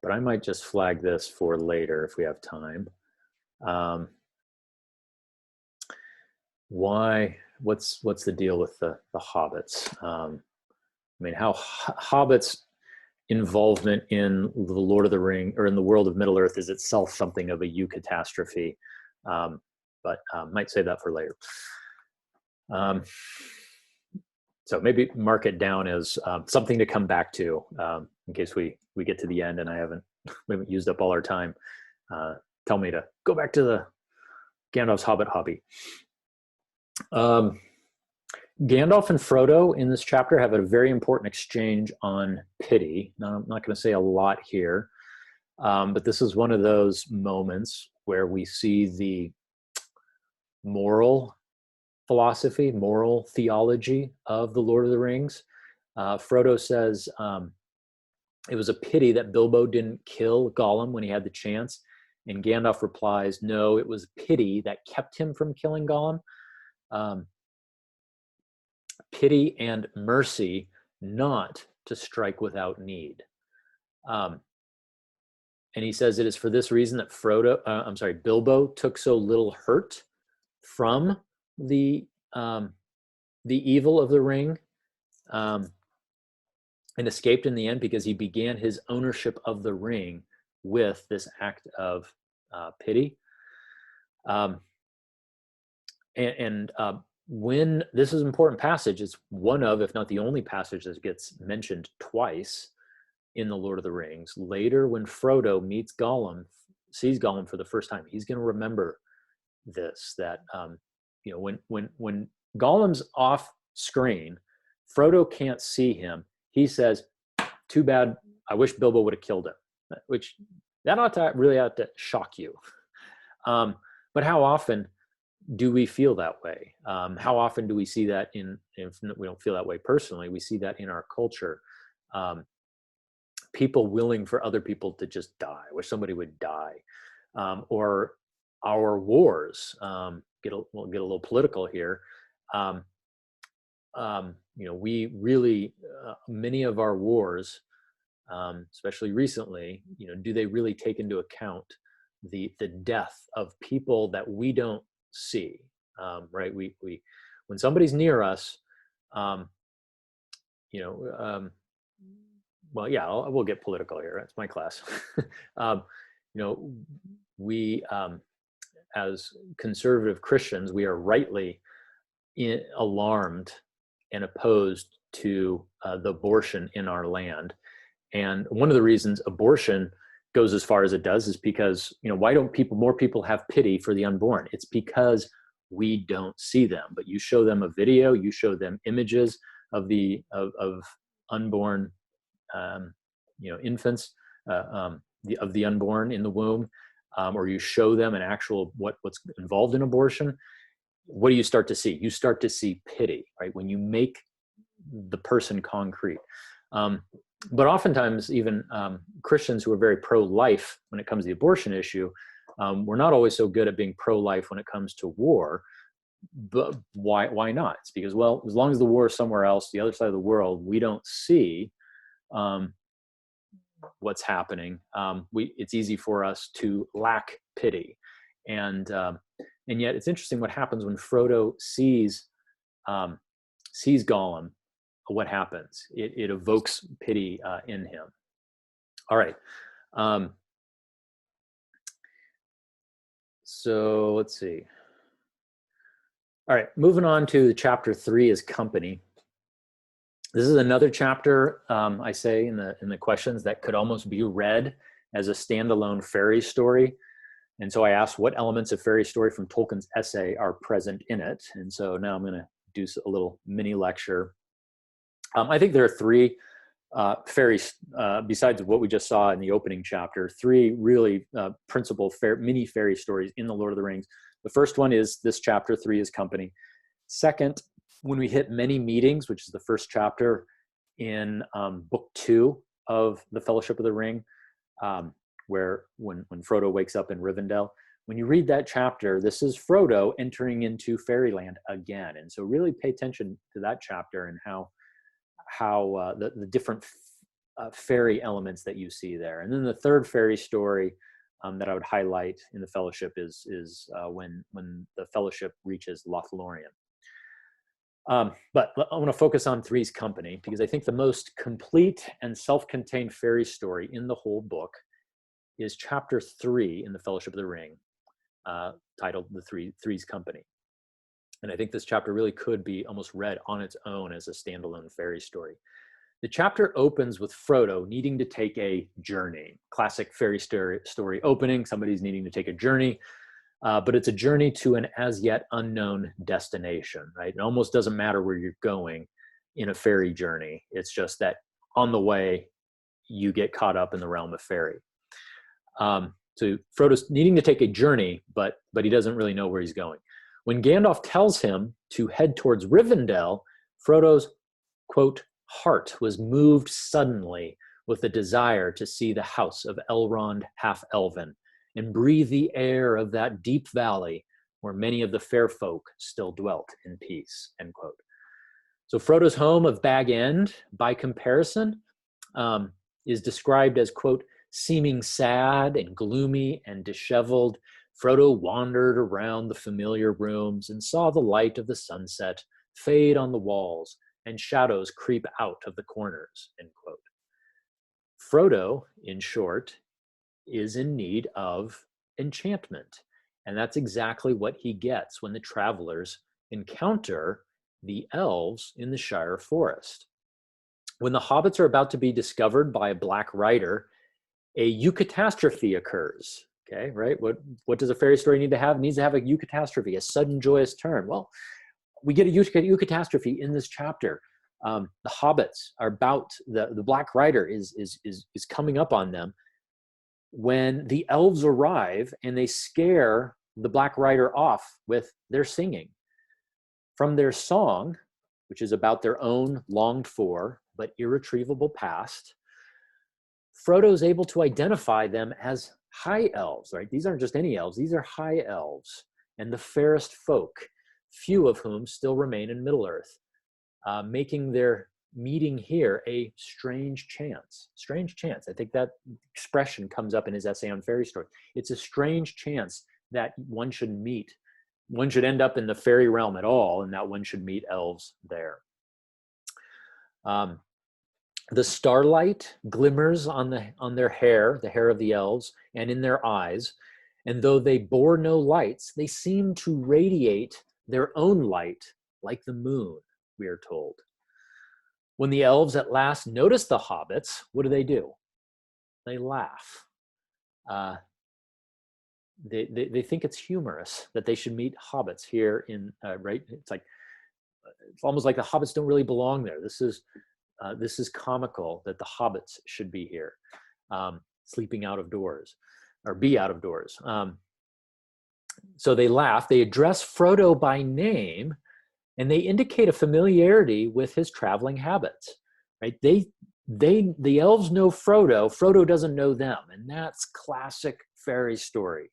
but I might just flag this for later if we have time. Why what's the deal with the hobbits? I mean, how hobbits' involvement in the Lord of the Ring or in the world of Middle Earth is itself something of a eucatastrophe, but might save that for later. So maybe mark it down as something to come back to in case we get to the end and we haven't used up all our time. Tell me to go back to the Gandalf's Hobbit hobby. Gandalf and Frodo in this chapter have a very important exchange on pity. Now, I'm not going to say a lot here, but this is one of those moments where we see the moral philosophy, moral theology of the Lord of the Rings. Frodo says it was a pity that Bilbo didn't kill Gollum when he had the chance. And Gandalf replies, no, it was pity that kept him from killing Gollum. Pity and mercy, not to strike without need. And he says it is for this reason that Bilbo took so little hurt from the evil of the ring, and escaped in the end because he began his ownership of the ring with this act of pity. When this is an important passage, it's one of, if not the only passage that gets mentioned twice in the Lord of the Rings. Later, when Frodo sees Gollum for the first time, he's going to remember this, that when Gollum's off screen, Frodo can't see him. He says, too bad, I wish Bilbo would have killed him, which that ought to shock you. But how often do we feel that way? How often do we see that if we don't feel that way personally, we see that in our culture. People willing for other people to just die, wish somebody would die. Or our wars, we'll get a little political here. We really, many of our wars, especially recently, do they really take into account the death of people that we don't see, right? We when somebody's near us, we'll get political here. It's my class. We as conservative Christians, we are rightly alarmed and opposed to the abortion in our land. And one of the reasons abortion goes as far as it does is because, why don't more people have pity for the unborn? It's because we don't see them. But you show them a video, you show them images of of unborn, infants, of the unborn in the womb, or you show them an actual what's involved in abortion. What do you start to see? You start to see pity, right? When you make the person concrete. But oftentimes, even Christians who are very pro-life when it comes to the abortion issue, we're not always so good at being pro-life when it comes to war. But why not? It's because, well, as long as the war is somewhere else, the other side of the world, we don't see what's happening. It's easy for us to lack pity, and yet it's interesting what happens when Frodo sees Gollum. What happens? It evokes pity in him. All right. So let's see. All right, moving on to chapter 3 is company. This is another chapter, I say in the questions, that could almost be read as a standalone fairy story. And so I asked what elements of fairy story from Tolkien's essay are present in it. And so now I'm going to do a little mini lecture. I think there are 3 fairies, besides what we just saw in the opening chapter, 3 really principal mini fairy stories in the Lord of the Rings. The first one is this chapter 3 is company. Second, when we hit many meetings, which is the first chapter in book 2 of the Fellowship of the Ring, where when Frodo wakes up in Rivendell, when you read that chapter, this is Frodo entering into fairyland again. And so really pay attention to that chapter and how the different fairy elements that you see there. And then the third fairy story that I would highlight in the Fellowship is when the Fellowship reaches Lothlorien. But I want to focus on Three's Company because I think the most complete and self-contained fairy story in the whole book is chapter 3 in the Fellowship of the Ring, titled Three's Company. And I think this chapter really could be almost read on its own as a standalone fairy story. The chapter opens with Frodo needing to take a journey. Classic fairy story opening, somebody's needing to take a journey, but it's a journey to an as yet unknown destination, right? It almost doesn't matter where you're going in a fairy journey. It's just that on the way, you get caught up in the realm of fairy. So Frodo's needing to take a journey, but he doesn't really know where he's going. When Gandalf tells him to head towards Rivendell, Frodo's, quote, heart was moved suddenly with the desire to see the house of Elrond half-elven and breathe the air of that deep valley where many of the fair folk still dwelt in peace, end quote. So Frodo's home of Bag End, by comparison, is described as, quote, seeming sad and gloomy and disheveled. Frodo wandered around the familiar rooms and saw the light of the sunset fade on the walls and shadows creep out of the corners, end quote. Frodo, in short, is in need of enchantment. And that's exactly what he gets when the travelers encounter the elves in the Shire forest. When the hobbits are about to be discovered by a black rider, a eucatastrophe occurs. Okay, right? What does a fairy story need to have? It needs to have a eucatastrophe, a sudden joyous turn. Well, we get a eucatastrophe in this chapter. The hobbits are about, the black rider is coming up on them when the elves arrive and they scare the black rider off with their singing. From their song, which is about their own longed for but irretrievable past, Frodo's able to identify them as high elves, right? These aren't just any elves, these are high elves and the fairest folk, few of whom still remain in Middle-earth, making their meeting here a strange chance. Strange chance. I think that expression comes up in his essay on fairy stories. It's a strange chance that one should meet, one should end up in the fairy realm at all, and that one should meet elves there. The starlight glimmers on their hair, the hair of the elves, and in their eyes, and though they bore no lights, they seem to radiate their own light like the moon, we are told. When the elves at last notice the hobbits, what do? They laugh. They think it's humorous that they should meet hobbits here in, right? It's almost like the hobbits don't really belong there. This is comical that the hobbits should be here, sleeping out of doors, or be out of doors. So they laugh. They address Frodo by name, and they indicate a familiarity with his traveling habits. Right? The elves know Frodo. Frodo doesn't know them, and that's classic fairy story.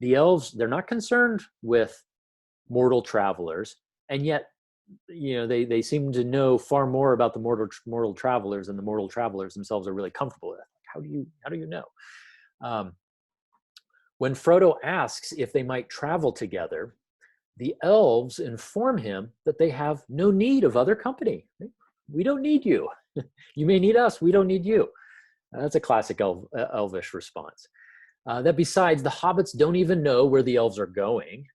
The elves, they're not concerned with mortal travelers, and yet, you know, they seem to know far more about the mortal travelers than the mortal travelers themselves are really comfortable with. How do you know? When Frodo asks if they might travel together, the elves inform him that they have no need of other company. We don't need you. You may need us. We don't need you. That's a classic elvish response. That besides, the hobbits don't even know where the elves are going.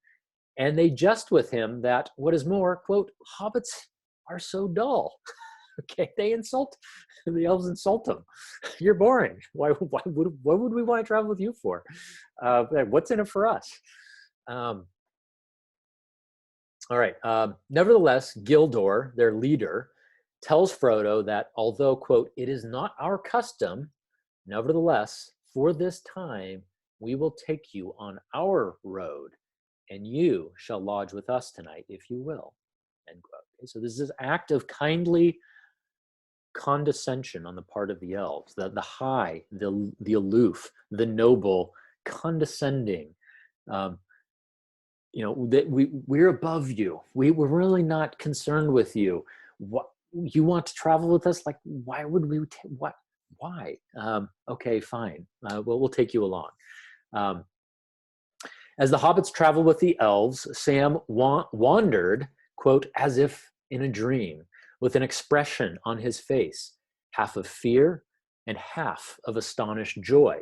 And they jest with him that, what is more, quote, hobbits are so dull. Okay, the elves insult them. You're boring. What would we want to travel with you for? What's in it for us? All right. Nevertheless, Gildor, their leader, tells Frodo that although, quote, it is not our custom, nevertheless, for this time, we will take you on our road, and you shall lodge with us tonight, if you will, end quote. Okay, so this is this act of kindly condescension on the part of the elves, the high, the aloof, the noble, condescending. You know, that we're above you. We're really not concerned with you. What you want to travel with us? Like, why would we? What? Why? Okay, fine. We'll take you along. As the hobbits travel with the elves, Sam wandered, quote, as if in a dream with an expression on his face, half of fear and half of astonished joy.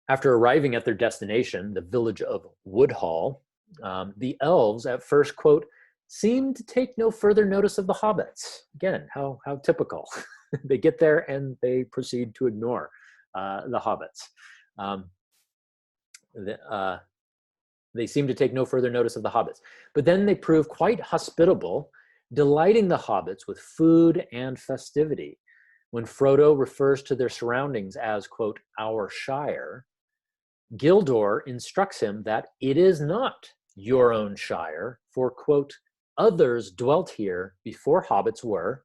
After arriving at their destination, the village of Woodhall, the elves at first, quote, seemed to take no further notice of the hobbits. Again, how typical. They get there and they proceed to ignore the hobbits. They seem to take no further notice of the hobbits. But then they prove quite hospitable, delighting the hobbits with food and festivity. When Frodo refers to their surroundings as, quote, our Shire, Gildor instructs him that it is not your own Shire, for, quote, others dwelt here before hobbits were,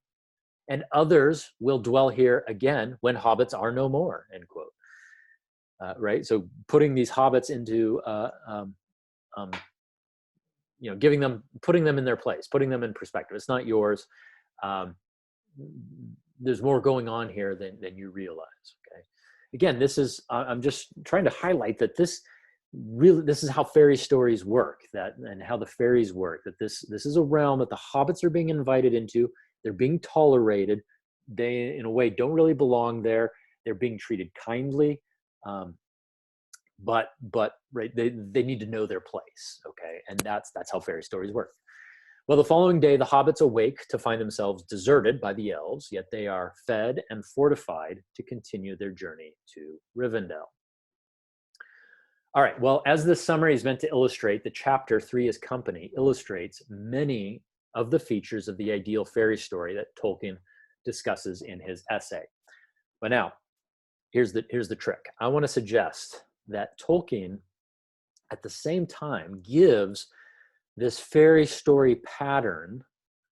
and others will dwell here again when hobbits are no more, end quote. Right? So putting these hobbits into, putting them in their place, putting them in perspective. It's not yours. There's more going on here than you realize, okay? Again, this is, I'm just trying to highlight that this is how fairy stories work, and how the fairies work, that this is a realm that the hobbits are being invited into. They're being tolerated. They, in a way, don't really belong there. They're being treated kindly, but right, they need to know their place, okay? And that's how fairy stories work. Well, the following day, the hobbits awake to find themselves deserted by the elves, yet they are fed and fortified to continue their journey to Rivendell. All right, well, as this summary is meant to illustrate, the chapter 3 is Company illustrates many of the features of the ideal fairy story that Tolkien discusses in his essay. But now, here's the trick. I want to suggest that Tolkien, at the same time, gives this fairy story pattern,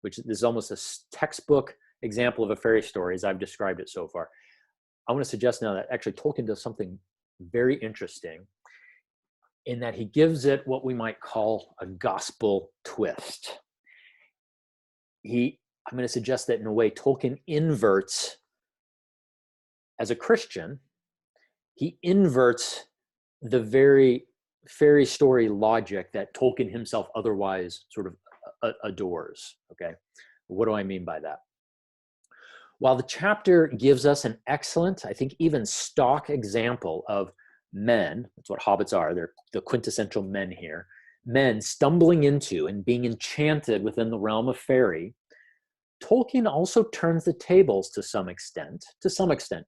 which is almost a textbook example of a fairy story as I've described it so far. I want to suggest now that actually Tolkien does something very interesting in that he gives it what we might call a gospel twist. I'm going to suggest that in a way Tolkien inverts, as a Christian, he inverts the very fairy story logic that Tolkien himself otherwise sort of adores, okay? What do I mean by that? While the chapter gives us an excellent, I think even stock example of men, that's what hobbits are, they're the quintessential men here, men stumbling into and being enchanted within the realm of fairy, Tolkien also turns the tables to some extent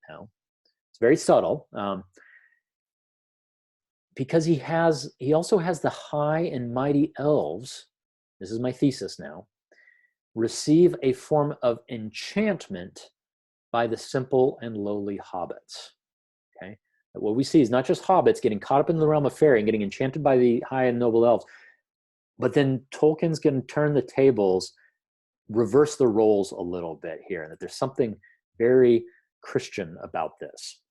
now. It's very subtle, because he also has the high and mighty elves, this is my thesis now, receive a form of enchantment by the simple and lowly hobbits, okay? What we see is not just hobbits getting caught up in the realm of fairy and getting enchanted by the high and noble elves, but then Tolkien's going to turn the tables, reverse the roles a little bit here, and that there's something very Christian about this.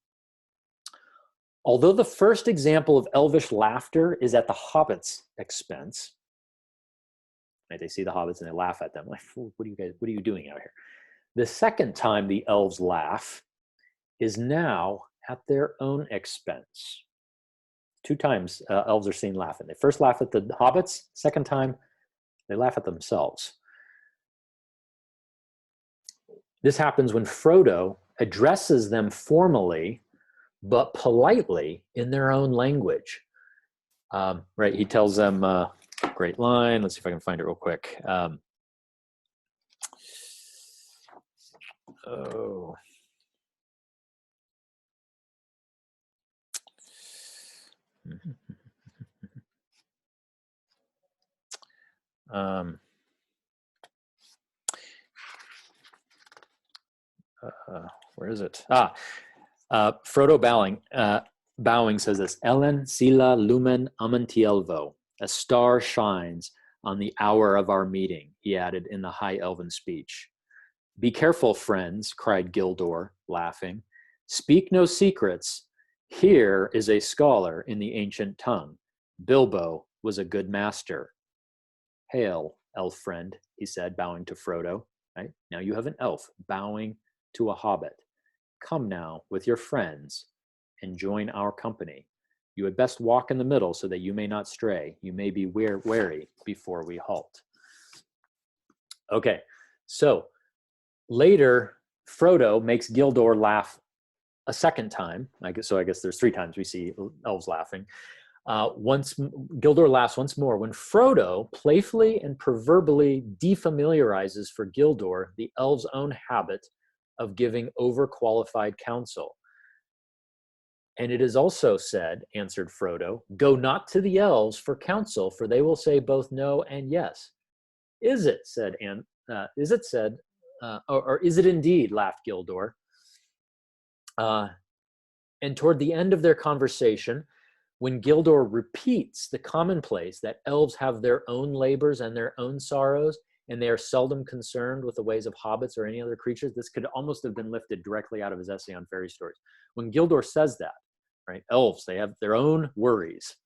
Although the first example of elvish laughter is at the hobbits' expense, right? They see the hobbits and they laugh at them, like, what are you doing out here? The second time the elves laugh is now at their own expense. 2 times elves are seen laughing. They first laugh at the hobbits, second time they laugh at themselves. This happens when Frodo addresses them formally but politely in their own language. Right, he tells them, great line, let's see if I can find it real quick. Where is it? Frodo bowing says this, Ellen sila lumen amantielvo, a star shines on the hour of our meeting, he added in the high elven speech. Be careful, friends, cried Gildor, laughing. Speak no secrets. Here is a scholar in the ancient tongue. Bilbo was a good master. Hail, elf friend, he said, bowing to Frodo. Right? Now you have an elf bowing to a hobbit. Come now with your friends and join our company. You had best walk in the middle so that you may not stray. You may be wary before we halt. Okay, so later, Frodo makes Gildor laugh a second time. I guess there's 3 times we see elves laughing. Gildor laughs once more when Frodo playfully and proverbially defamiliarizes for Gildor the elves' own habit of giving overqualified counsel. And it is also said, answered Frodo, go not to the elves for counsel, for they will say both no and yes. Is it said, or is it indeed, laughed Gildor. And toward the end of their conversation, when Gildor repeats the commonplace that elves have their own labors and their own sorrows, and they are seldom concerned with the ways of hobbits or any other creatures, this could almost have been lifted directly out of his essay on fairy stories. When Gildor says that, right, elves, they have their own worries,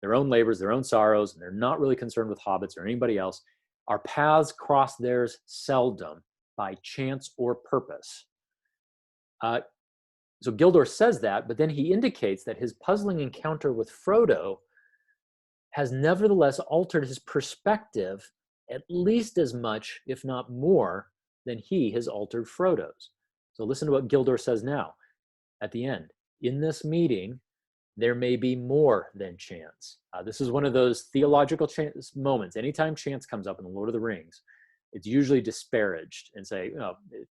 their own labors, their own sorrows, and they're not really concerned with hobbits or anybody else. Our paths cross theirs seldom by chance or purpose. So Gildor says that, but then he indicates that his puzzling encounter with Frodo has nevertheless altered his perspective at least as much, if not more, than he has altered Frodo's. So listen to what Gildor says now at the end. In this meeting, there may be more than chance. This is one of those theological moments. Anytime chance comes up in the Lord of the Rings, it's usually disparaged and say,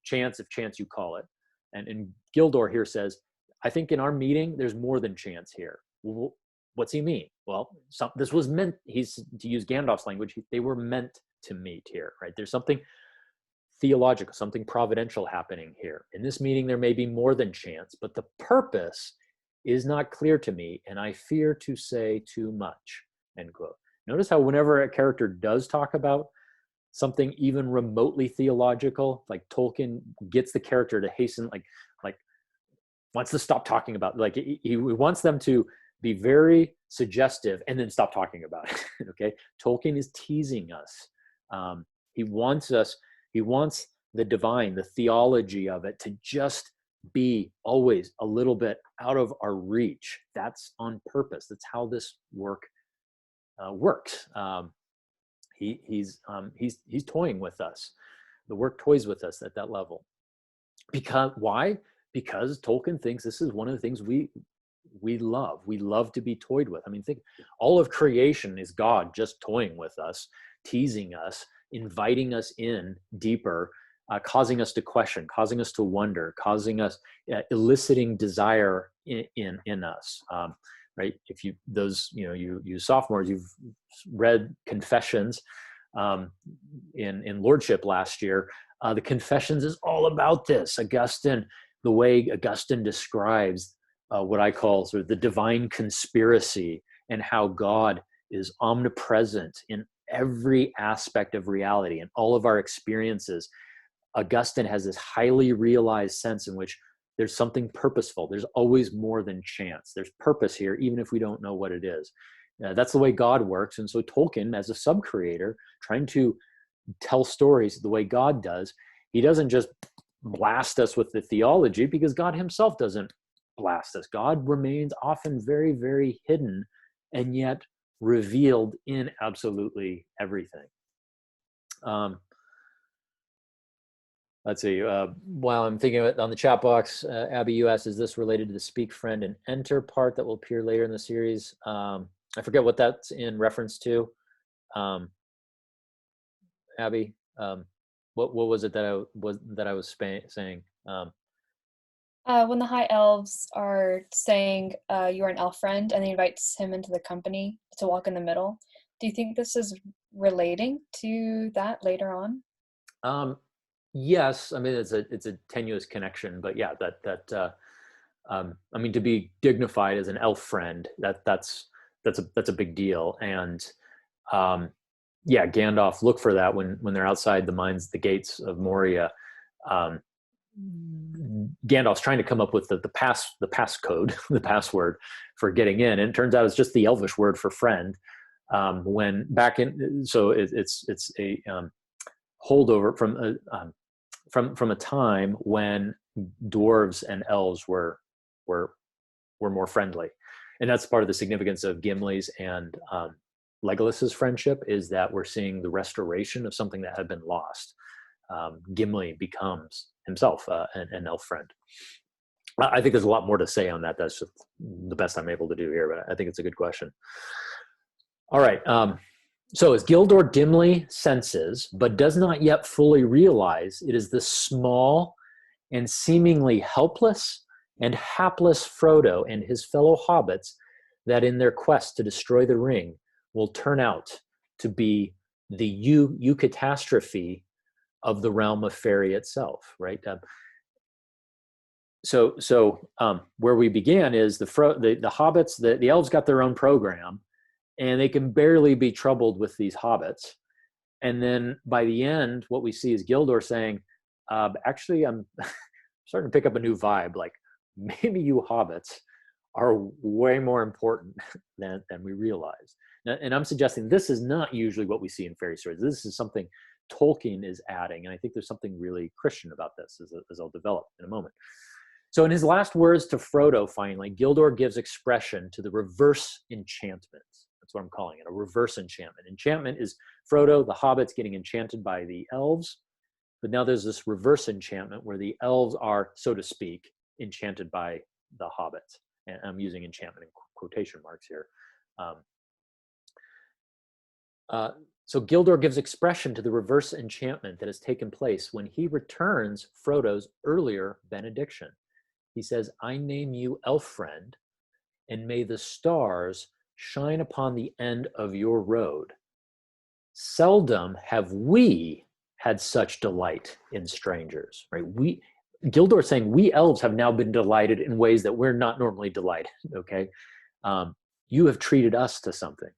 chance if chance you call it. And Gildor here says, I think in our meeting, there's more than chance here. Well, what's he mean? Well, this was meant, to use Gandalf's language, they were meant to meet here, right? There's something theological, something providential happening here. In this meeting, there may be more than chance, but the purpose is not clear to me, and I fear to say too much, end quote. Notice how whenever a character does talk about something even remotely theological, like Tolkien gets the character to hasten, like wants to stop talking about, like he wants them to be very suggestive and then stop talking about it. Okay, Tolkien is teasing us. He wants the divine, the theology of it, to just be always a little bit out of our reach. That's on purpose. That's how this work works. He's toying with us. The work toys with us at that level. Why? Because Tolkien thinks this is one of the things we love. We love to be toyed with. I mean, think all of creation is God just toying with us, teasing us, inviting us in deeper, causing us to question, causing us to wonder, causing us, eliciting desire in us. Right? If you sophomores, you've read Confessions in Lordship last year. The Confessions is all about this. The way Augustine describes what I call sort of the divine conspiracy, and how God is omnipresent in every aspect of reality and all of our experiences. Augustine has this highly realized sense in which there's something purposeful. There's always more than chance. There's purpose here, even if we don't know what it is. That's the way God works. And so Tolkien, as a sub-creator, trying to tell stories the way God does, he doesn't just blast us with the theology, because God himself doesn't blast us. God remains often very, very hidden, and yet revealed in absolutely everything. Let's see. While I'm thinking of it on the chat box, Abby, you asked, is this related to the speak, friend, and enter part that will appear later in the series? I forget what that's in reference to. Abby, what was it that I was saying? When the High Elves are saying you're an elf friend, and he invites him into the company to walk in the middle, do you think this is relating to that later on? Yes, I mean it's a tenuous connection, but yeah, I mean, to be dignified as an elf friend, that's a big deal. And yeah, Gandalf, look for that when they're outside the gates of Moria. Gandalf's trying to come up with the passcode, the password for getting in, and it turns out it's just the Elvish word for friend. It's a holdover from a time when dwarves and elves were more friendly, and that's part of the significance of Gimli's and Legolas's friendship is that we're seeing the restoration of something that had been lost. Gimli becomes himself an elf friend. I think there's a lot more to say on that. That's just the best I'm able to do here, but I think it's a good question. All right. So as Gildor dimly senses, but does not yet fully realize, it is the small and seemingly helpless and hapless Frodo and his fellow hobbits that in their quest to destroy the ring will turn out to be the eucatastrophe of the realm of fairy itself, right? So where we began is the hobbits, the elves got their own program, and they can barely be troubled with these hobbits. And then by the end, what we see is Gildor saying, actually, I'm starting to pick up a new vibe. Like, maybe you hobbits are way more important than we realize. And I'm suggesting this is not usually what we see in fairy stories. This is something Tolkien is adding. And I think there's something really Christian about this, as I'll develop in a moment. So in his last words to Frodo, finally, Gildor gives expression to the reverse enchantment. That's what I'm calling it, a reverse enchantment. Enchantment is Frodo, the hobbits, getting enchanted by the elves. But now there's this reverse enchantment where the elves are, so to speak, enchanted by the hobbits. And I'm using enchantment in quotation marks here. So Gildor gives expression to the reverse enchantment that has taken place when he returns Frodo's earlier benediction. He says, I name you elf friend, and may the stars shine upon the end of your road. Seldom have we had such delight in strangers, right? Gildor saying we elves have now been delighted in ways that we're not normally delighted, okay? You have treated us to something.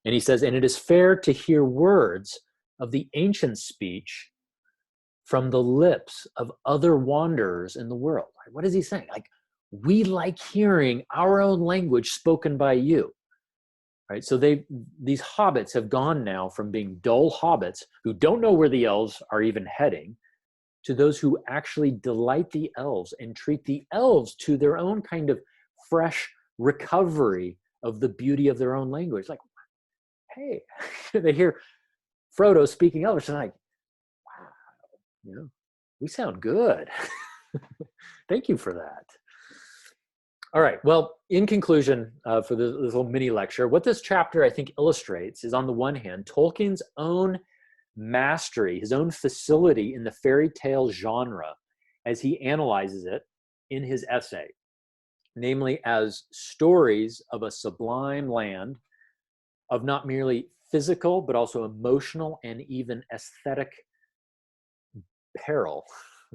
And he says, and it is fair to hear words of the ancient speech from the lips of other wanderers in the world. What is he saying? Like, we like hearing our own language spoken by you, right? So these hobbits have gone now from being dull hobbits who don't know where the elves are even heading to those who actually delight the elves and treat the elves to their own kind of fresh recovery of the beauty of their own language. Like, hey, they hear Frodo speaking Elvish and like, wow, we sound good. Thank you for that. All right, well, in conclusion, for this little mini lecture, what this chapter I think illustrates is, on the one hand, Tolkien's own mastery, his own facility in the fairy tale genre as he analyzes it in his essay, namely as stories of a sublime land of not merely physical, but also emotional and even aesthetic peril,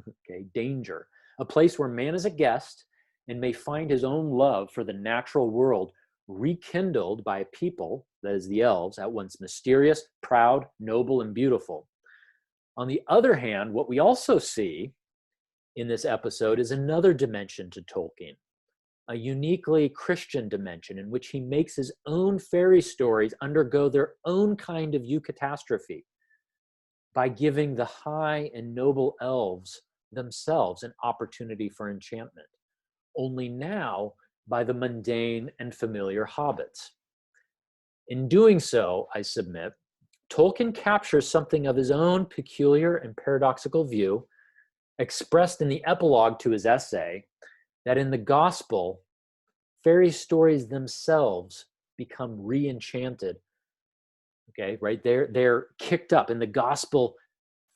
okay, danger, a place where man is a guest and may find his own love for the natural world rekindled by a people, that is the elves, at once mysterious, proud, noble, and beautiful. On the other hand, what we also see in this episode is another dimension to Tolkien, a uniquely Christian dimension in which he makes his own fairy stories undergo their own kind of eucatastrophe by giving the high and noble elves themselves an opportunity for enchantment, only now by the mundane and familiar hobbits. In doing so, I submit, Tolkien captures something of his own peculiar and paradoxical view, expressed in the epilogue to his essay, that in the gospel, fairy stories themselves become re-enchanted. Okay, right? They're kicked up. In the gospel,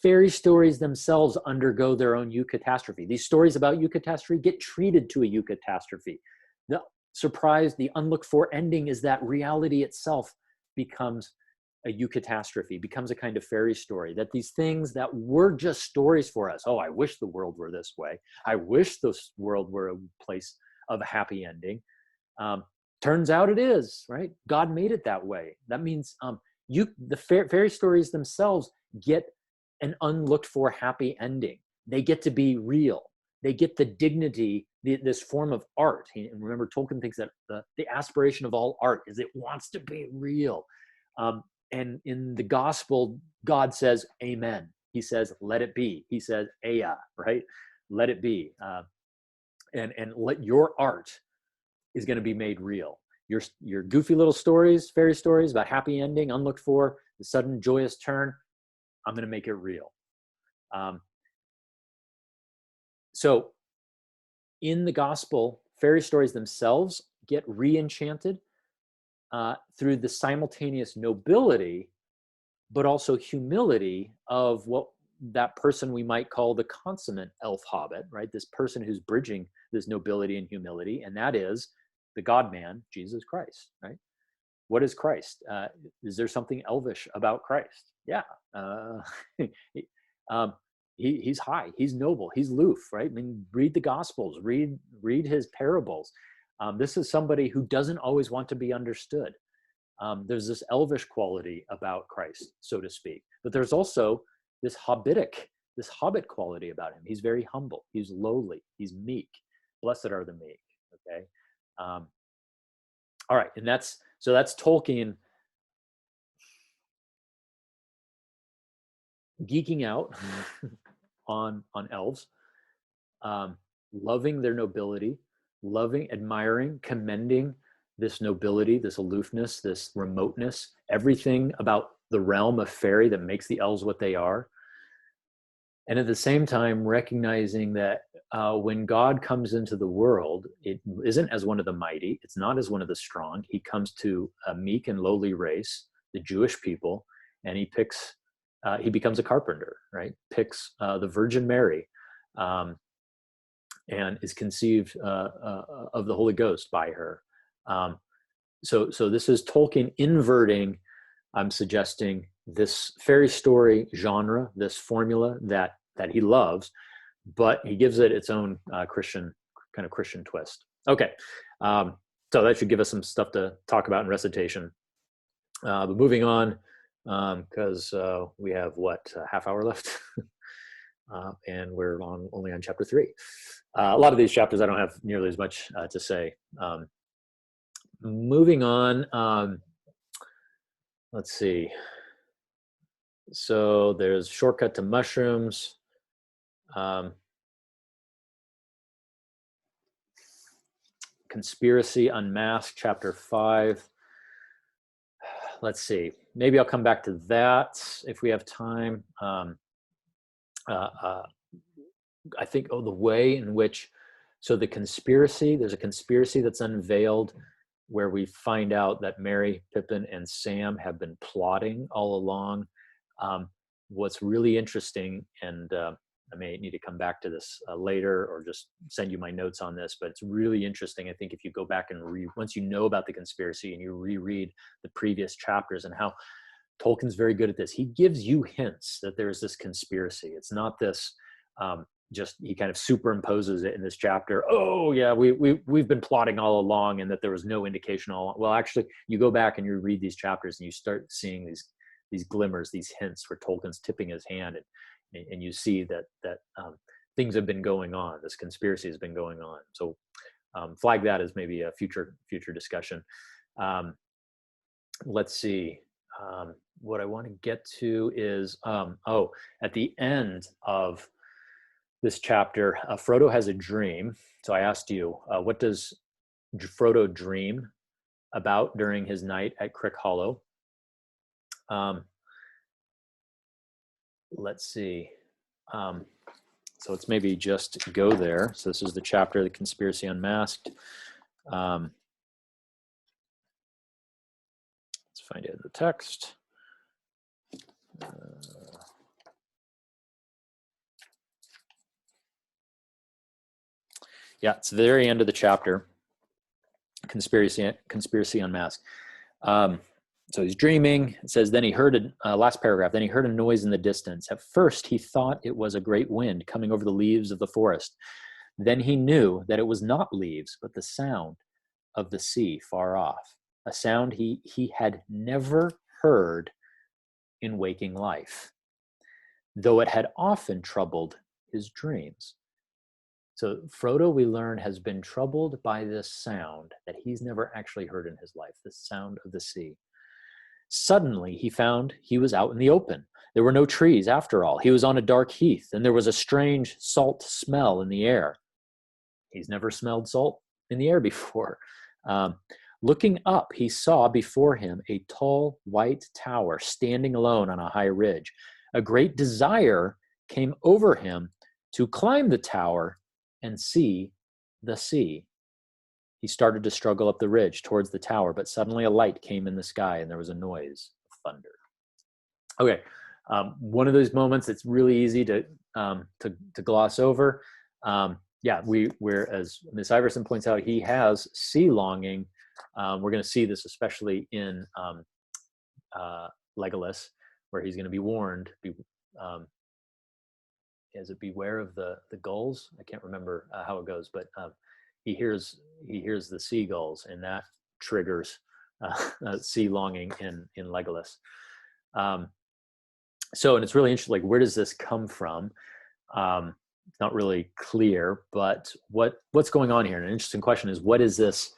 fairy stories themselves undergo their own eucatastrophe. These stories about eucatastrophe get treated to a eucatastrophe. The surprise, the unlooked for ending is that reality itself becomes a eucatastrophe, becomes a kind of fairy story, that these things that were just stories for us, oh, I wish the world were this way, I wish this world were a place of a happy ending, turns out it is, right? God made it that way. That means the fairy stories themselves get an unlooked for happy ending. They get to be real. They get the dignity, this form of art. And remember, Tolkien thinks that the aspiration of all art is it wants to be real. And in the gospel, God says, amen. He says, let it be. He says, Aya, right? Let it be. And let your art is going to be made real. your goofy little stories, fairy stories about happy ending, unlooked for, the sudden joyous turn, I'm going to make it real. So in the gospel, fairy stories themselves get re-enchanted through the simultaneous nobility, but also humility of what that person we might call the consummate elf hobbit, right? This person who's bridging this nobility and humility, and that is the God-man, Jesus Christ, right? What is Christ? Is there something elvish about Christ? Yeah. He's high, he's noble, he's aloof, right? I mean, read the Gospels, read his parables. This is somebody who doesn't always want to be understood. There's this elvish quality about Christ, so to speak. But there's also this hobbit quality about him. He's very humble, he's lowly, he's meek. Blessed are the meek, okay? All right, and that's Tolkien geeking out on elves, loving their nobility, admiring, commending this nobility, this aloofness, this remoteness, everything about the realm of fairy that makes the elves what they are. And at the same time, recognizing that when God comes into the world, it isn't as one of the mighty, it's not as one of the strong. He comes to a meek and lowly race, the Jewish people, and he becomes a carpenter, right? Picks the Virgin Mary, and is conceived of the Holy Ghost by her. So this is Tolkien inverting, I'm suggesting, this fairy story genre, this formula that he loves, but he gives it its own Christian twist. Okay, so that should give us some stuff to talk about in recitation. But moving on, because we have a half hour left, and we're only on chapter 3. A lot of these chapters I don't have nearly as much to say. Moving on, let's see. So there's Shortcut to Mushrooms. Conspiracy Unmasked, chapter 5. Let's see. Maybe I'll come back to that if we have time. I think, the way in which, so there's a conspiracy that's unveiled where we find out that Merry, Pippin, and Sam have been plotting all along. What's really interesting, and I may need to come back to this later or just send you my notes on this, but it's really interesting. I think if you go back and once you know about the conspiracy and you reread the previous chapters, and how Tolkien's very good at this, he gives you hints that there's this conspiracy. It's not this, just he kind of superimposes it in this chapter. Oh yeah, we've been plotting all along, and that there was no indication all along. Well, actually, you go back and you read these chapters and you start seeing these glimmers, these hints where Tolkien's tipping his hand, and you see that things have been going on. This conspiracy has been going on. So flag that as maybe a future discussion. Let's see. What I want to get to is, at the end of this chapter, Frodo has a dream. So I asked you, what does Frodo dream about during his night at Crick Hollow? Let's see. So let's maybe just go there. So this is the chapter, The Conspiracy Unmasked. Let's find it in the text. Yeah, it's the very end of the chapter, Conspiracy Unmasked. So he's dreaming. It says, then he heard last paragraph, then he heard a noise in the distance. At first, he thought it was a great wind coming over the leaves of the forest. Then he knew that it was not leaves, but the sound of the sea far off, a sound he had never heard in waking life, though it had often troubled his dreams. So Frodo, we learn, has been troubled by this sound that he's never actually heard in his life, the sound of the sea. Suddenly, he found he was out in the open. There were no trees after all. He was on a dark heath, and there was a strange salt smell in the air. He's never smelled salt in the air before. Looking up, he saw before him a tall white tower standing alone on a high ridge. A great desire came over him to climb the tower and see the sea. He started to struggle up the ridge towards the tower, but suddenly a light came in the sky and there was a noise of thunder. Okay, one of those moments it's really easy to gloss over. Yeah, we're, as Miss Iverson points out, he has sea longing. We're going to see this especially in Legolas, where he's going to be warned. Is it beware of the gulls? I can't remember how it goes, but he hears the seagulls, and that triggers sea longing in Legolas. So, and it's really interesting. Like, where does this come from? It's not really clear, but what's going on here? And an interesting question is, what is this?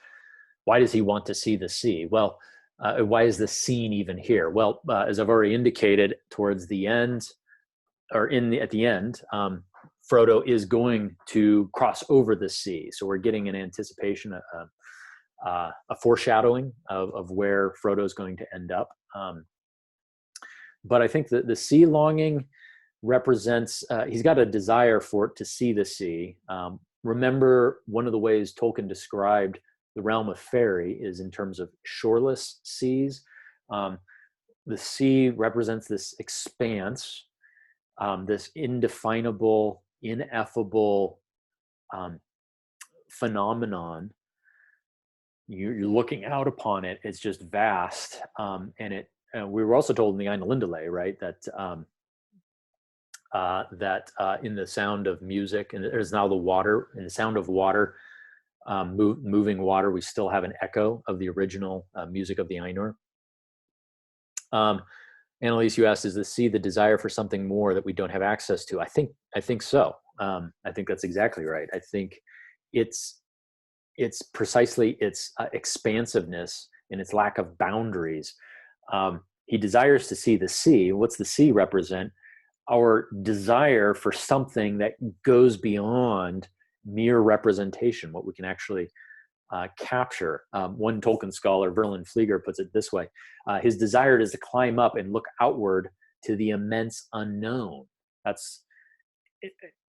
Why does he want to see the sea? Well, why is the scene even here? Well, as I've already indicated, towards the end, or at the end, Frodo is going to cross over the sea. So we're getting an anticipation, a foreshadowing of where Frodo is going to end up. But I think that the sea longing represents, he's got a desire to see the sea. Remember, one of the ways Tolkien described the realm of fairy is in terms of shoreless seas. The sea represents this expanse, this indefinable, ineffable phenomenon. You're looking out upon it; it's just vast, and it. We were also told in the Ainulindale, right, that in the sound of music, and there's now the water, in the sound of water, moving water, we still have an echo of the original music of the Ainur. Annalise, you asked, is the sea the desire for something more that we don't have access to? I think so. I think that's exactly right. I think it's precisely its expansiveness and its lack of boundaries. He desires to see the sea. What's the sea represent? Our desire for something that goes beyond mere representation, what we can actually capture. One Tolkien scholar, Verlin Flieger, puts it this way. His desire is to climb up and look outward to the immense unknown. That's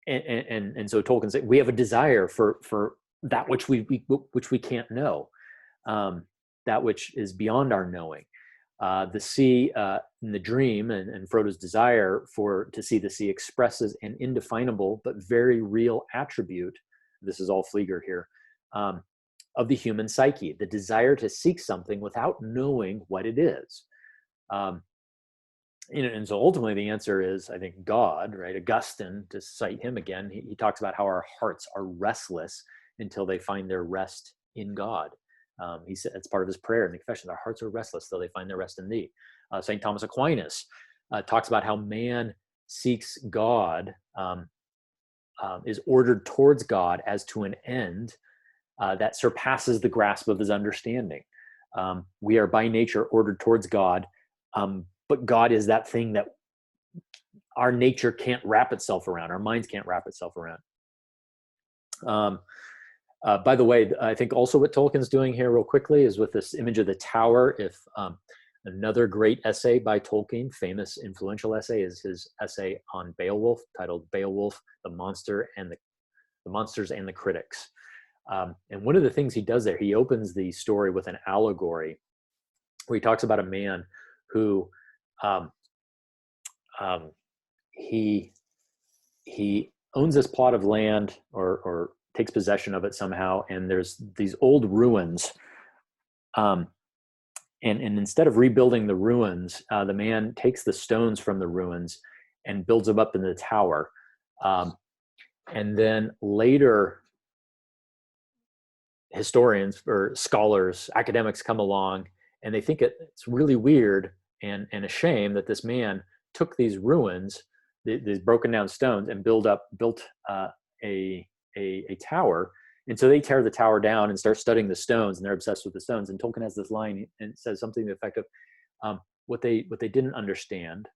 and so Tolkien said we have a desire for that which we can't know, that which is beyond our knowing. The sea in the dream and Frodo's desire to see the sea expresses an indefinable but very real attribute. This is all Flieger here. Of the human psyche, the desire to seek something without knowing what it is. And so ultimately the answer is, I think, God, right? Augustine, to cite him again, he talks about how our hearts are restless until they find their rest in God. He said it's part of his prayer in the confession, our hearts are restless till they find their rest in thee. St. Thomas Aquinas talks about how man seeks God, is ordered towards God as to an end that surpasses the grasp of his understanding. We are by nature ordered towards God, but God is that thing that our nature can't wrap itself around, our minds can't wrap itself around. By the way, I think also what Tolkien's doing here real quickly is with this image of the tower. If another great essay by Tolkien, famous influential essay, is his essay on Beowulf, titled Beowulf, the Monsters and the Critics. And one of the things he does there, he opens the story with an allegory where he talks about a man who he owns this plot of land or takes possession of it somehow, and there's these old ruins. And instead of rebuilding the ruins, the man takes the stones from the ruins and builds them up in the tower. And then later, historians or scholars, academics come along, and they think it's really weird and a shame that this man took these ruins, these broken down stones, and built a tower. And so they tear the tower down and start studying the stones, and they're obsessed with the stones. And Tolkien has this line and says something to the effect of, what they didn't understand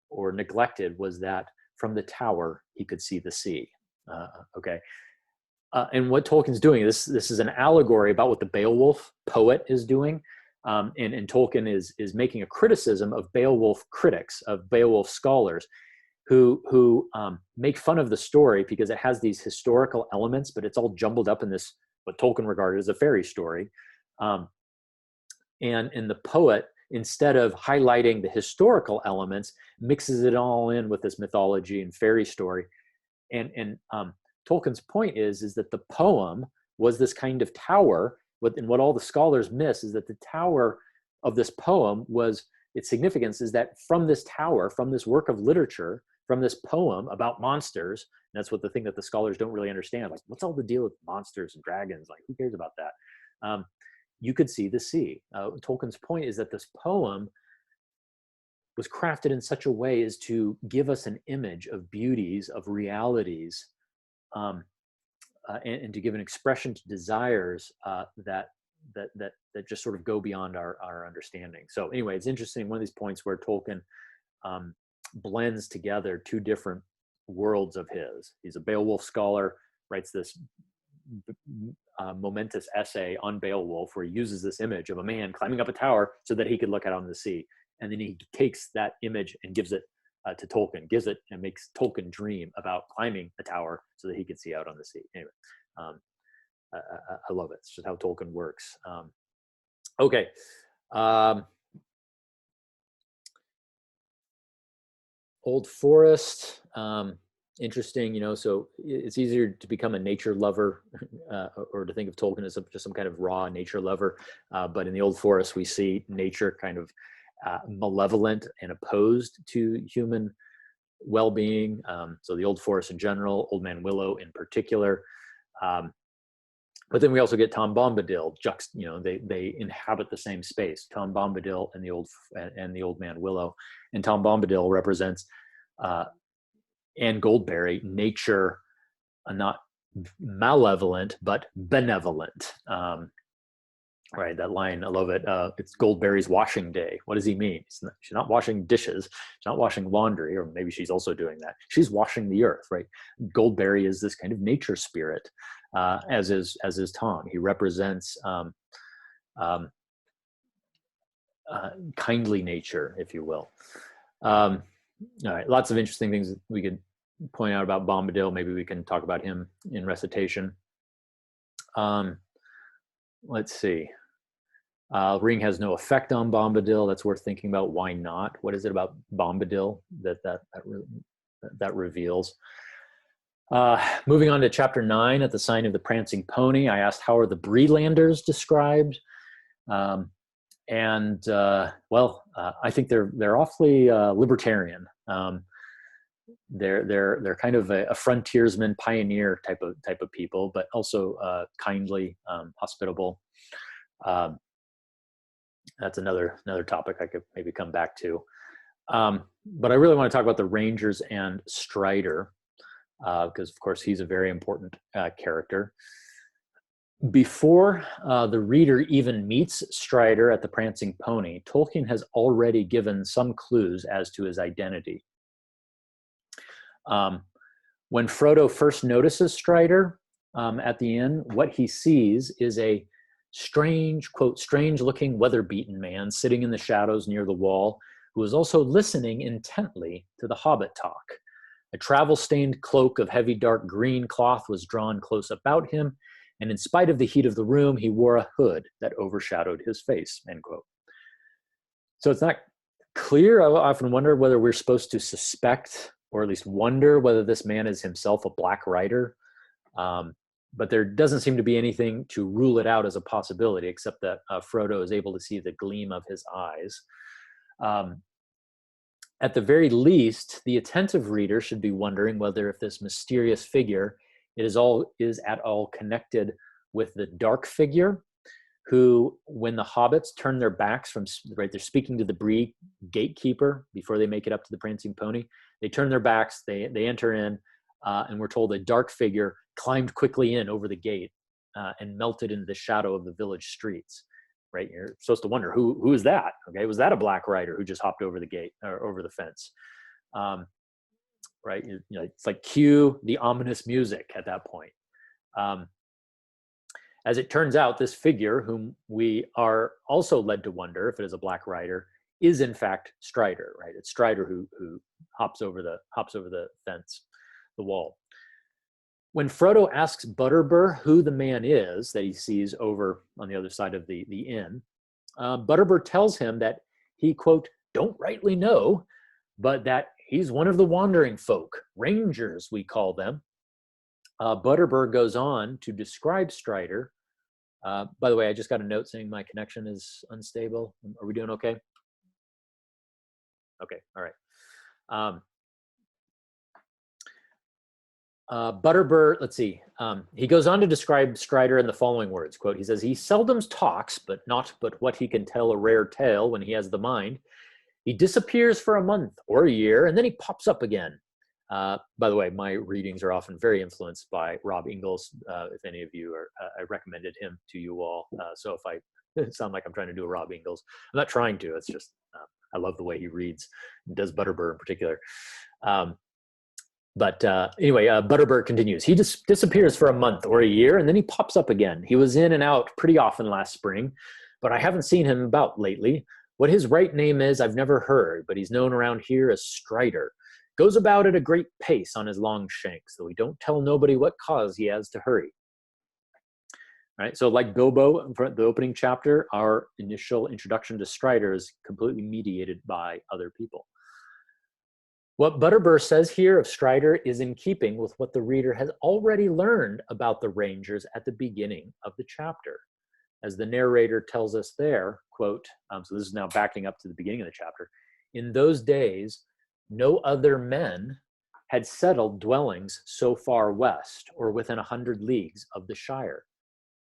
or neglected was that from the tower he could see the sea. Okay. And what Tolkien's doing, this is an allegory about what the Beowulf poet is doing. And Tolkien is making a criticism of Beowulf critics, of Beowulf scholars, who make fun of the story because it has these historical elements, but it's all jumbled up in this, what Tolkien regarded as a fairy story. And the poet, instead of highlighting the historical elements, mixes it all in with this mythology and fairy story. And Tolkien's point is that the poem was this kind of tower, and what all the scholars miss is that the tower of this poem was, its significance is that from this tower, from this work of literature, from this poem about monsters, and that's what the thing that the scholars don't really understand, like, what's all the deal with monsters and dragons? Like, who cares about that? You could see the sea. Tolkien's point is that this poem was crafted in such a way as to give us an image of beauties, of realities, and to give an expression to desires that just sort of go beyond our understanding. So anyway, it's interesting, one of these points where Tolkien blends together two different worlds of his. He's a Beowulf scholar, writes this momentous essay on Beowulf where he uses this image of a man climbing up a tower so that he could look out on the sea. And then he takes that image and gives it to Tolkien, gives it and makes Tolkien dream about climbing a tower so that he could see out on the sea. Anyway, I love it. It's just how Tolkien works. Okay. Old Forest, interesting, you know, so it's easier to become a nature lover or to think of Tolkien as just some kind of raw nature lover. But in the Old Forest, we see nature kind of malevolent and opposed to human well-being. So the Old Forest in general, Old Man Willow in particular. But then we also get Tom Bombadil. You know, they inhabit the same space. Tom Bombadil and the Old Man Willow, and Tom Bombadil represents Anne Goldberry, nature, not malevolent but benevolent. Right, that line, I love it. It's Goldberry's washing day. What does he mean? She's not washing dishes. She's not washing laundry, or maybe she's also doing that. She's washing the earth, right? Goldberry is this kind of nature spirit, as is Tom. He represents kindly nature, if you will. All right, lots of interesting things we could point out about Bombadil. Maybe we can talk about him in recitation. Let's see. Ring has no effect on Bombadil. That's worth thinking about. Why not? What is it about Bombadil that reveals? Moving on to chapter 9, at the sign of the prancing pony, I asked, how are the Brelanders described? Well, I think they're awfully libertarian. They're kind of a frontiersman, pioneer type of people, but also kindly, hospitable. That's another topic I could maybe come back to. But I really want to talk about the Rangers and Strider, because of course he's a very important character. Before the reader even meets Strider at the Prancing Pony, Tolkien has already given some clues as to his identity. When Frodo first notices Strider at the inn, what he sees is a strange, quote, strange-looking, weather-beaten man sitting in the shadows near the wall, who is also listening intently to the Hobbit talk. A travel-stained cloak of heavy dark green cloth was drawn close about him, and in spite of the heat of the room, he wore a hood that overshadowed his face, end quote. So it's not clear. I often wonder whether we're supposed to suspect, or at least wonder, whether this man is himself a Black Rider. But there doesn't seem to be anything to rule it out as a possibility, except that Frodo is able to see the gleam of his eyes. At the very least, the attentive reader should be wondering whether if this mysterious figure is at all connected with the dark figure, who, when the hobbits turn their backs from, right, they're speaking to the Bree gatekeeper before they make it up to the Prancing Pony. They turn their backs, they enter in, and we're told a dark figure climbed quickly in over the gate and melted into the shadow of the village streets. Right, you're supposed to wonder who is that? Okay, was that a Black Rider who just hopped over the gate or over the fence? Right, it's like cue the ominous music at that point. As it turns out, this figure, whom we are also led to wonder if it is a black rider, is in fact Strider, right? It's Strider who hops over the fence, the wall. When Frodo asks Butterbur who the man is that he sees over on the other side of the inn, Butterbur tells him that he, quote, don't rightly know, but that he's one of the wandering folk, rangers we call them. Butterbur goes on to describe Strider. By the way, I just got a note saying my connection is unstable. Are we doing okay? Okay, all right. Butterbur, let's see. He goes on to describe Strider in the following words, quote, he says, he seldom talks, but what he can tell a rare tale when he has the mind. He disappears for a month or a year, and then he pops up again. By the way, my readings are often very influenced by Rob Ingalls. If any of you are, I recommended him to you all. So if I sound like I'm trying to do a Rob Ingalls, I'm not trying to. It's just I love the way he reads, and does Butterbur in particular. But anyway, Butterbur continues. He disappears for a month or a year, and then he pops up again. He was in and out pretty often last spring, but I haven't seen him about lately. What his right name is, I've never heard, but he's known around here as Strider. Goes about at a great pace on his long shanks, though he don't tell nobody what cause he has to hurry. All right, so like Bilbo in the opening chapter, our initial introduction to Strider is completely mediated by other people. What Butterbur says here of Strider is in keeping with what the reader has already learned about the Rangers at the beginning of the chapter. As the narrator tells us there, quote, so this is now backing up to the beginning of the chapter, in those days, no other men had settled dwellings so far west or within 100 leagues of the Shire.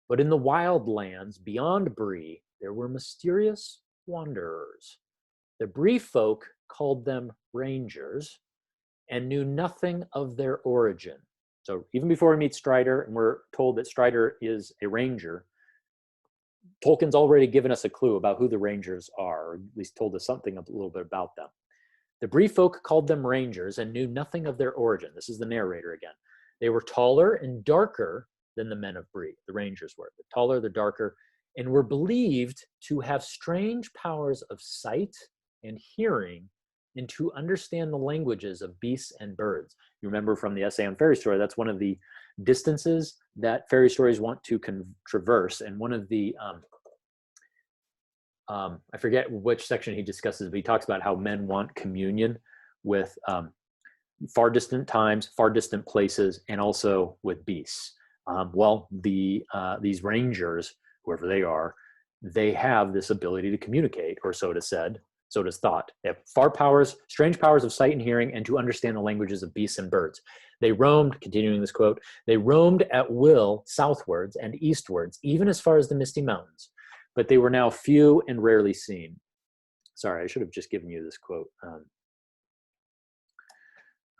But in the wild lands beyond Bree, there were mysterious wanderers. The Bree folk called them Rangers and knew nothing of their origin. So even before we meet Strider, and we're told that Strider is a ranger, Tolkien's already given us a clue about who the Rangers are, or at least told us something a little bit about them. The Bree folk called them Rangers and knew nothing of their origin. This is the narrator again. They were taller and darker than the men of Bree. The Rangers were. The taller, the darker, and were believed to have strange powers of sight and hearing and to understand the languages of beasts and birds. You remember from the essay on fairy story, that's one of the distances that fairy stories want to traverse. And one of the, I forget which section he discusses, but he talks about how men want communion with far distant times, far distant places, and also with beasts. Well, these rangers, whoever they are, they have this ability to communicate, or so it is said, so it is thought. They have far powers, strange powers of sight and hearing, and to understand the languages of beasts and birds. They roamed, continuing this quote, they roamed at will southwards and eastwards, even as far as the Misty Mountains, but they were now few and rarely seen. Sorry, I should have just given you this quote. All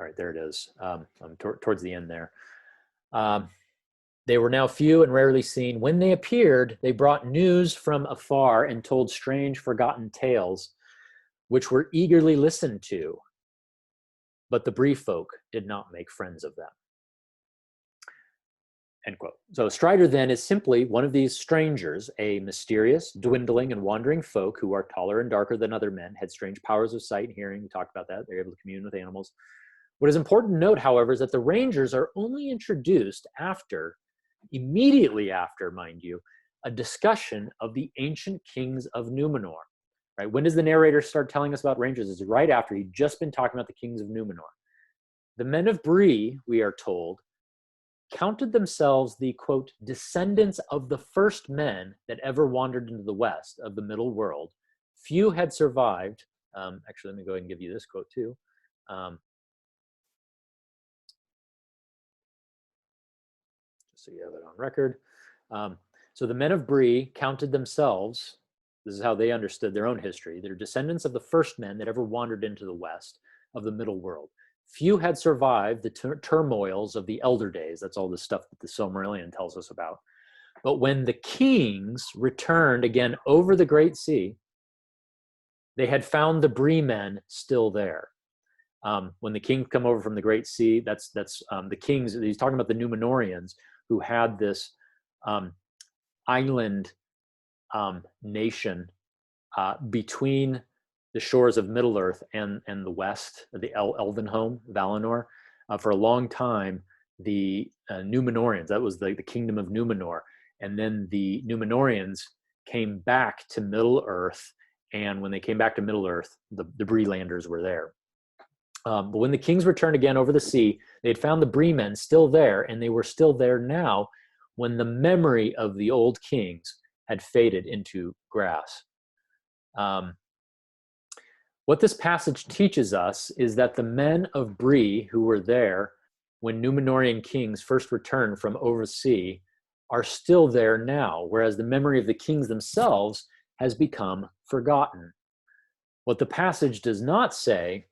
right, there it is. Towards the end there. They were now few and rarely seen. When they appeared, they brought news from afar and told strange, forgotten tales, which were eagerly listened to. But the Bree folk did not make friends of them. End quote. So Strider then is simply one of these strangers, a mysterious, dwindling, and wandering folk who are taller and darker than other men, had strange powers of sight and hearing. We talked about that. They're able to commune with animals. What is important to note, however, is that the Rangers are only introduced after, immediately after, mind you, a discussion of the ancient kings of Numenor. Right? When does the narrator start telling us about Rangers? It's right after he'd just been talking about the kings of Numenor. The men of Bree, we are told, counted themselves the, quote, descendants of the first men that ever wandered into the west of the middle world. Few had survived. Actually, let me go ahead and give you this quote too. Just so you have it on record. So the men of Bree counted themselves, this is how they understood their own history, they're descendants of the first men that ever wandered into the west of the middle world. Few had survived the turmoils of the elder days. That's all the stuff that the Silmarillion tells us about. But when the kings returned again over the Great Sea, they had found the Bree men still there. When the kings come over from the Great Sea, that's the kings, he's talking about the Numenorians, who had this island nation between the shores of Middle Earth and the west, the Elven home, Valinor. For a long time, the Númenóreans, that was the kingdom of Númenor. And then the Númenóreans came back to Middle Earth. And when they came back to Middle Earth, the Bree-landers were there. But when the kings returned again over the sea, they had found the Bree-men still there, and they were still there now when the memory of the old kings had faded into grass. What this passage teaches us is that the men of Bree who were there when Númenórean kings first returned from oversea are still there now, whereas the memory of the kings themselves has become forgotten. What the passage does not say,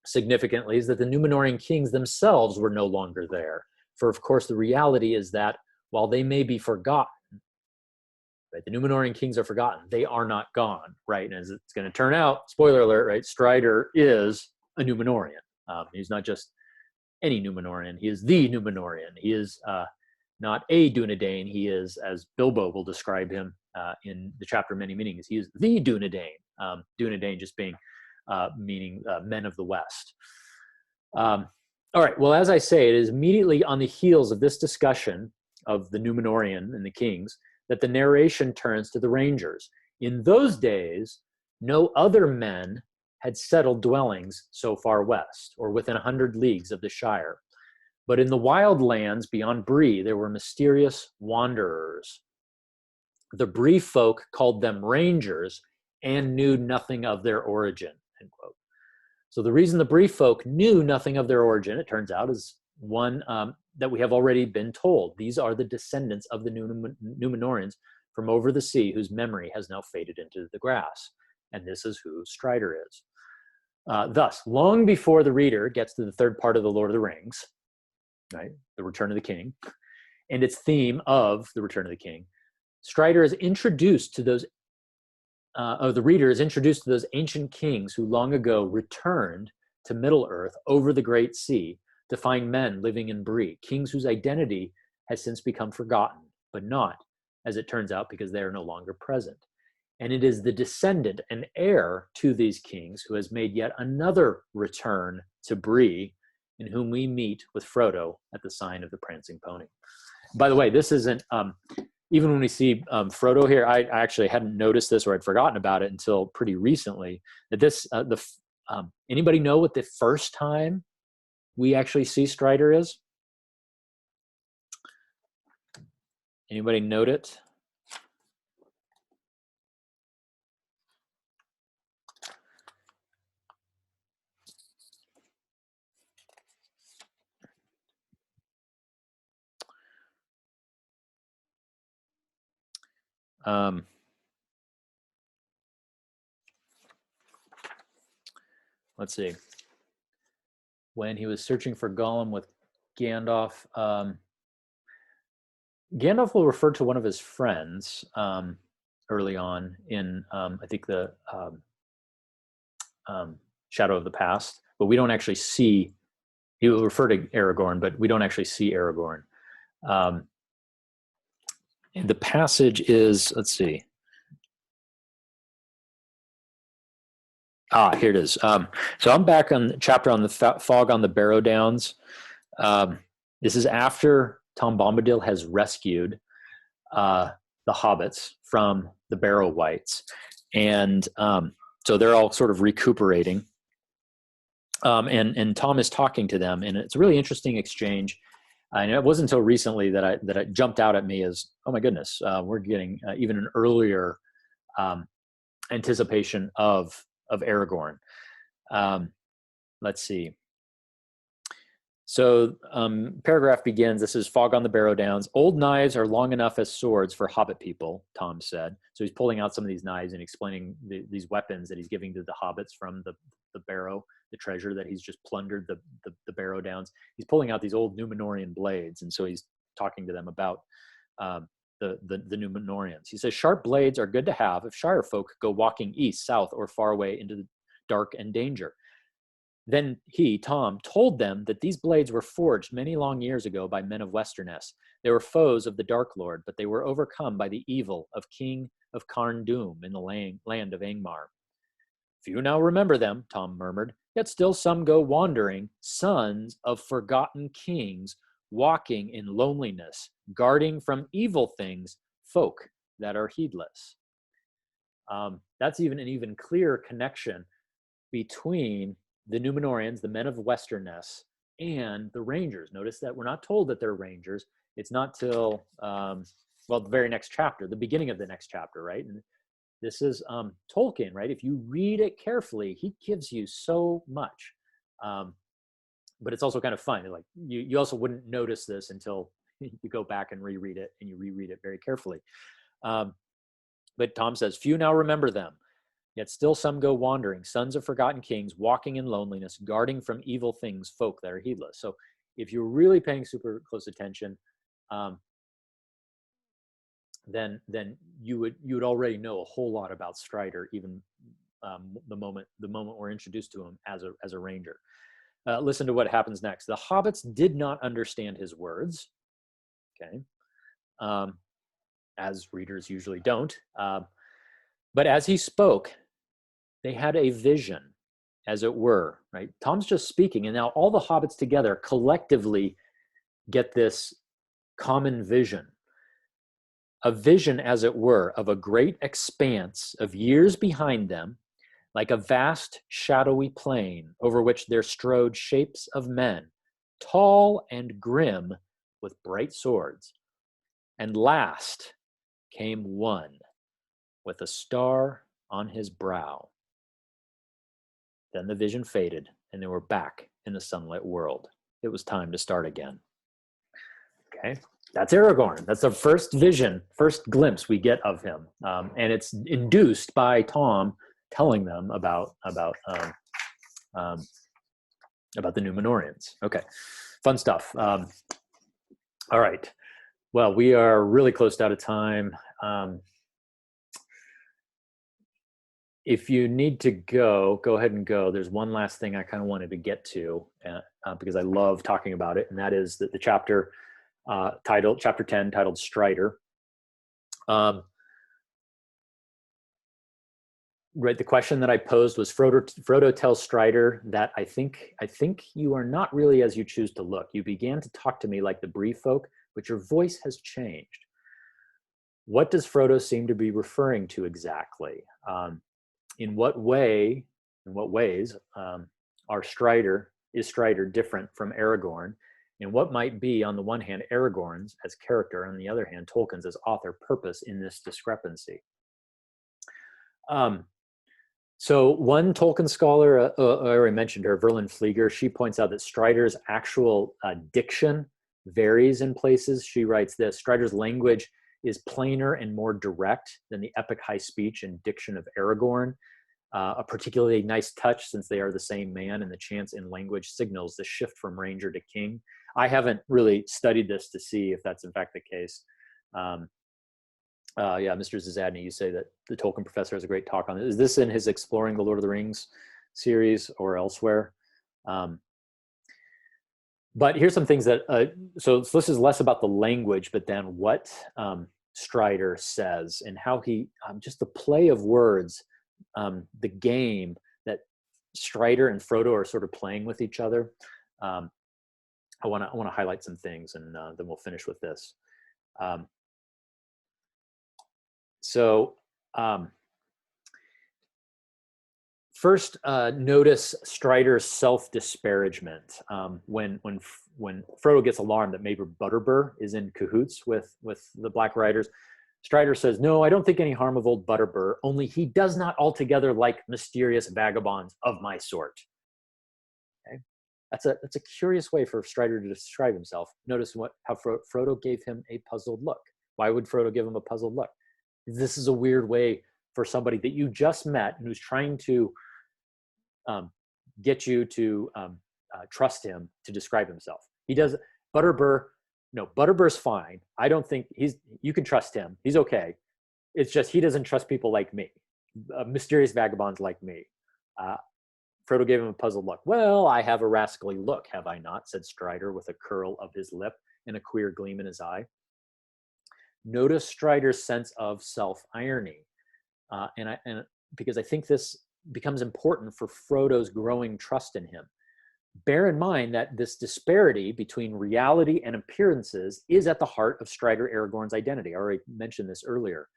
significantly, is that the Númenórean kings themselves were no longer there. For of course, the reality is that while they may be forgotten, right, the Númenórean kings are forgotten, they are not gone, right? And as it's going to turn out, spoiler alert, right, Strider is a Númenórean. He's not just any Númenórean, he is the Númenórean. He is not a Dunedain, he is, as Bilbo will describe him in the chapter Many Meanings, he is the Dunedain. Dunedain just being meaning men of the West. All right, well, as I say, it is immediately on the heels of this discussion of the Númenórean and the kings that the narration turns to the Rangers. In those days, no other men had settled dwellings so far west, or within 100 leagues of the Shire. But in the wild lands beyond Bree, there were mysterious wanderers. The Bree folk called them Rangers and knew nothing of their origin, end quote. So the reason the Bree folk knew nothing of their origin, it turns out, is one that we have already been told. These are the descendants of the Númenóreans from over the sea, whose memory has now faded into the grass. And this is who Strider is. Thus, long before the reader gets to the third part of the Lord of the Rings, right, the Return of the King, and its theme of the Return of the King, Strider is introduced to those, the reader is introduced to those ancient kings who long ago returned to Middle-earth over the Great Sea to find men living in Bree, kings whose identity has since become forgotten, but not, as it turns out, because they are no longer present. And it is the descendant and heir to these kings who has made yet another return to Bree, in whom we meet with Frodo at the sign of the Prancing Pony. By the way, this isn't, even when we see Frodo here, I actually hadn't noticed this or I'd forgotten about it until pretty recently, that this, anybody know what the first time we actually see Strider is? Anybody note it? Let's see. When he was searching for Gollum with Gandalf, Gandalf will refer to one of his friends early on in, I think, the Shadow of the Past, but we don't actually see, he will refer to Aragorn, but we don't actually see Aragorn. And the passage is, let's see. Here it is. So I'm back on the chapter on the fog on the Barrow Downs. This is after Tom Bombadil has rescued the hobbits from the Barrow Wights. And so they're all sort of recuperating. And Tom is talking to them, and it's a really interesting exchange. And it wasn't until recently that it jumped out at me as, oh my goodness, we're getting even an earlier anticipation of Aragorn. Let's see. So paragraph begins, this is Fog on the Barrow Downs. Old knives are long enough as swords for Hobbit people, Tom said. So he's pulling out some of these knives and explaining these weapons that he's giving to the hobbits from the Barrow, the treasure that he's just plundered the Barrow Downs. He's pulling out these old Númenórean blades, and so he's talking to them about the Númenóreans. He says, sharp blades are good to have if Shire folk go walking east, south, or far away into the dark and danger. Then he, Tom, told them that these blades were forged many long years ago by men of Westerness. They were foes of the Dark Lord, but they were overcome by the evil of King of Carn Dûm in the land of Angmar. Few now remember them, Tom murmured, yet still some go wandering, sons of forgotten kings, walking in loneliness, guarding from evil things, folk that are heedless. That's an even clearer connection between the Númenóreans, the men of Westerness, and the Rangers. Notice that we're not told that they're Rangers. It's not till, the very next chapter, the beginning of the next chapter, right? And this is Tolkien, right? If you read it carefully, he gives you so much. But it's also kind of fun. Like you also wouldn't notice this until you go back and reread it, and you reread it very carefully. But Tom says, few now remember them. Yet still some go wandering, sons of forgotten kings, walking in loneliness, guarding from evil things, folk that are heedless. So if you're really paying super close attention, then you would already know a whole lot about Strider, even the moment we're introduced to him as a ranger. Listen to what happens next. The hobbits did not understand his words, okay, as readers usually don't. But as he spoke, they had a vision, as it were, right? Tom's just speaking, and now all the hobbits together collectively get this common vision. A vision, as it were, of a great expanse of years behind them, like a vast shadowy plain over which there strode shapes of men, tall and grim with bright swords. And last came one with a star on his brow. Then the vision faded, and they were back in the sunlit world. It was time to start again. Okay, that's Aragorn. That's the first vision, first glimpse we get of him, and it's induced by Tom telling them about the Númenóreans. Okay, fun stuff. All right. Well, we are really close to out of time. If you need to go ahead and go. There's one last thing I kind of wanted to get to because I love talking about it, and that is the chapter titled Chapter 10, titled Strider. Right, the question that I posed was Frodo tells Strider that I think you are not really as you choose to look. You began to talk to me like the Bree folk, but your voice has changed. What does Frodo seem to be referring to exactly? In what ways is Strider different from Aragorn? And what might be, on the one hand, Aragorn's as character, on the other hand, Tolkien's as author purpose in this discrepancy? So one Tolkien scholar, I already mentioned her, Verlyn Flieger, she points out that Strider's actual diction varies in places. She writes this: Strider's language is plainer and more direct than the epic high speech and diction of Aragorn. A particularly nice touch, since they are the same man, and the chance in language signals the shift from ranger to king. I haven't really studied this to see if that's in fact the case. Yeah, Mr. Zazadny, you say that the Tolkien professor has a great talk on it. Is this in his Exploring the Lord of the Rings series or elsewhere? But here's some things that, so this is less about the language, but then what Strider says and how he, just the play of words, the game that Strider and Frodo are sort of playing with each other. I want to highlight some things, and then we'll finish with this. First, notice Strider's self-disparagement. When Frodo gets alarmed that maybe Butterbur is in cahoots with the Black Riders, Strider says, "No, I don't think any harm of old Butterbur, only he does not altogether like mysterious vagabonds of my sort." Okay? That's a curious way for Strider to describe himself. Notice how Frodo gave him a puzzled look. Why would Frodo give him a puzzled look? This is a weird way for somebody that you just met and who's trying to get you to trust him to describe himself. He does. Butterbur's fine. I don't think you can trust him. He's okay. It's just he doesn't trust people like me, mysterious vagabonds like me. Frodo gave him a puzzled look. "Well, I have a rascally look, have I not?" said Strider with a curl of his lip and a queer gleam in his eye. Notice Strider's sense of self-irony. And because I think this becomes important for Frodo's growing trust in him. Bear in mind that this disparity between reality and appearances is at the heart of Strider Aragorn's identity. I already mentioned this earlier.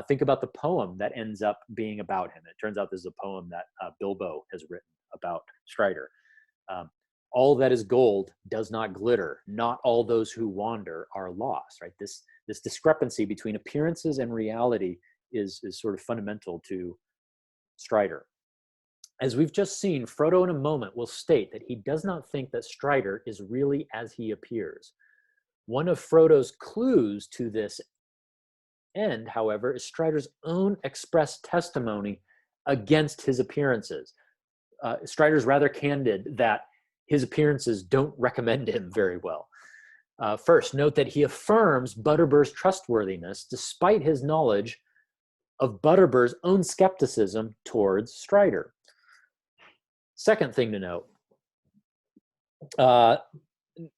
Think about the poem that ends up being about him. It turns out this is a poem that Bilbo has written about Strider. All that is gold does not glitter. Not all those who wander are lost. Right? This discrepancy between appearances and reality is sort of fundamental to Strider. As we've just seen, Frodo in a moment will state that he does not think that Strider is really as he appears. One of Frodo's clues to this end, however, is Strider's own expressed testimony against his appearances. Strider's rather candid that his appearances don't recommend him very well. First, note that he affirms Butterbur's trustworthiness despite his knowledge of Butterbur's own skepticism towards Strider. Second thing to note,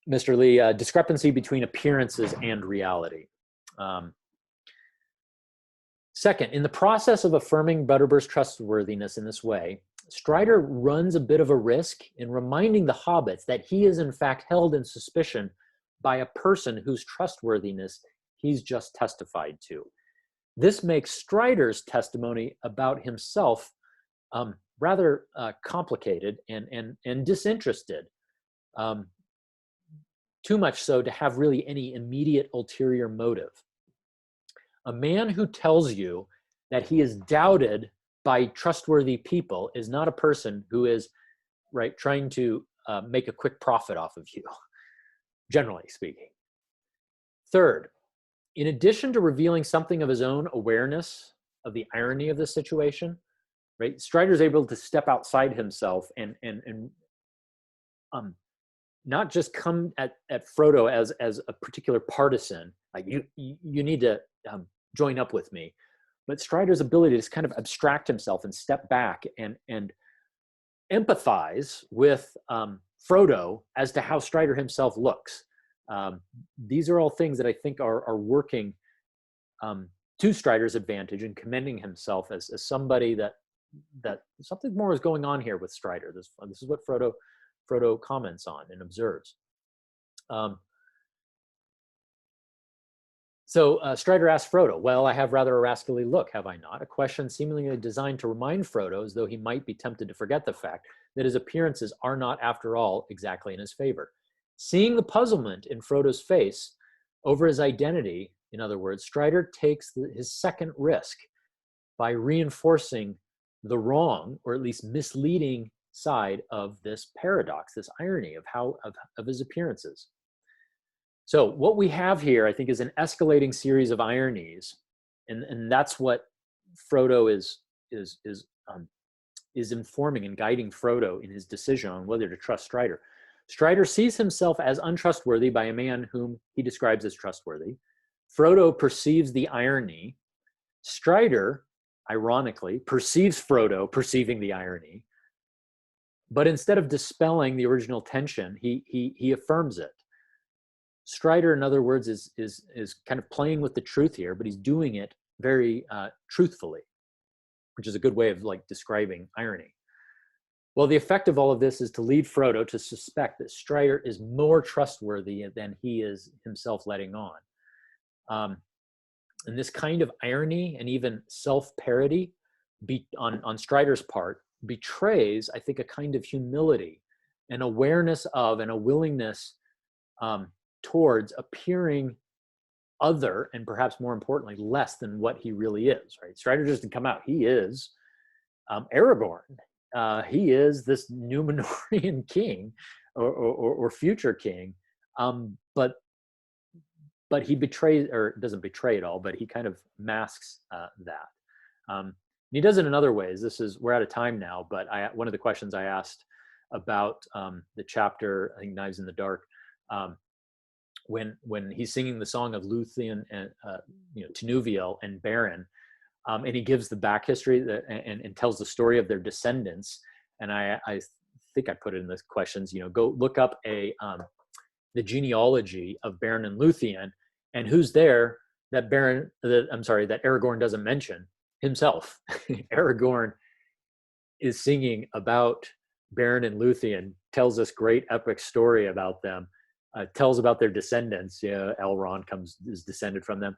Mr. Lee, discrepancy between appearances and reality. Second, in the process of affirming Butterbur's trustworthiness in this way, Strider runs a bit of a risk in reminding the hobbits that he is in fact held in suspicion by a person whose trustworthiness he's just testified to. This makes Strider's testimony about himself rather complicated and disinterested, too much so to have really any immediate ulterior motive. A man who tells you that he is doubted by trustworthy people is not a person who is trying to make a quick profit off of you, generally speaking. Third, in addition to revealing something of his own awareness of the irony of the situation, Strider is able to step outside himself and not just come at Frodo as a particular partisan, like you need to join up with me, but Strider's ability to just kind of abstract himself and step back and empathize with Frodo as to how Strider himself looks. These are all things that I think are working to Strider's advantage and commending himself as somebody that something more is going on here with Strider. This is what Frodo comments on and observes. So Strider asks Frodo, "Well, I have rather a rascally look, have I not?" A question seemingly designed to remind Frodo, as though he might be tempted to forget the fact that his appearances are not, after all, exactly in his favor. Seeing the puzzlement in Frodo's face over his identity, in other words, Strider takes his second risk by reinforcing the wrong, or at least misleading, side of this paradox, this irony of his appearances. So what we have here, I think, is an escalating series of ironies, and that's what Frodo is informing and guiding Frodo in his decision on whether to trust Strider. Strider sees himself as untrustworthy by a man whom he describes as trustworthy. Frodo perceives the irony. Strider, ironically, perceives Frodo perceiving the irony, but instead of dispelling the original tension, he affirms it. Strider, in other words, is kind of playing with the truth here, but he's doing it very truthfully, which is a good way of describing irony. Well, the effect of all of this is to lead Frodo to suspect that Strider is more trustworthy than he is himself letting on. And this kind of irony and even self-parody on Strider's part betrays, I think, a kind of humility, an awareness of, and a willingness towards appearing other, and perhaps more importantly, less than what he really is. Right? Strider doesn't come out. He is Aragorn. He is this Númenorian king or future king, but he betrays, or doesn't betray at all, but he kind of masks that. And he does it in other ways. We're out of time now, but one of the questions I asked about the chapter, I think Knives in the Dark, when he's singing the song of Luthien and Tinuviel and Beren, and he gives the back history and tells the story of their descendants, and I think I put it in the questions, go look up the genealogy of Beren and Luthien, and who's there that Aragorn doesn't mention himself. Aragorn is singing about Beren and Luthien, tells this great epic story about them, tells about their descendants. Elrond is descended from them.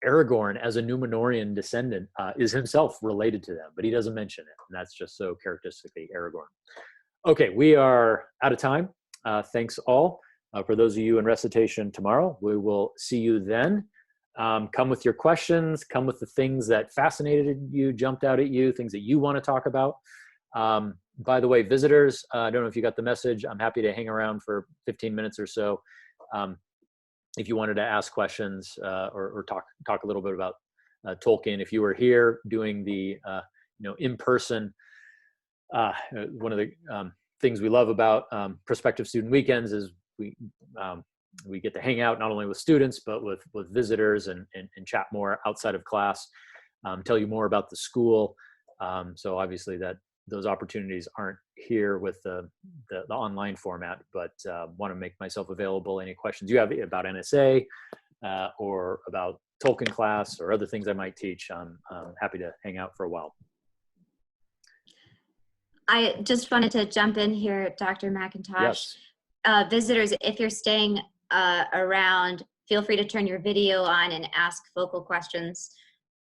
Aragorn, as a Númenorian descendant, is himself related to them, but he doesn't mention it, and that's just so characteristically Aragorn. Okay, we are out of time. Thanks all. For those of you in recitation tomorrow, we will see you then. Come with your questions, come with the things that fascinated you, jumped out at you, things that you want to talk about. By the way, visitors, I don't know if you got the message. I'm happy to hang around for 15 minutes or so. If you wanted to ask questions or talk a little bit about Tolkien, if you were here doing the in-person, one of the things we love about prospective student weekends is we get to hang out not only with students but with visitors and chat more outside of class, tell you more about the school. So obviously those opportunities aren't here with the online format, but want to make myself available. Any questions you have about NSA or about Tolkien class or other things I might teach, I'm happy to hang out for a while. I just wanted to jump in here, Dr. McIntosh. Yes. Visitors, if you're staying around, feel free to turn your video on and ask vocal questions.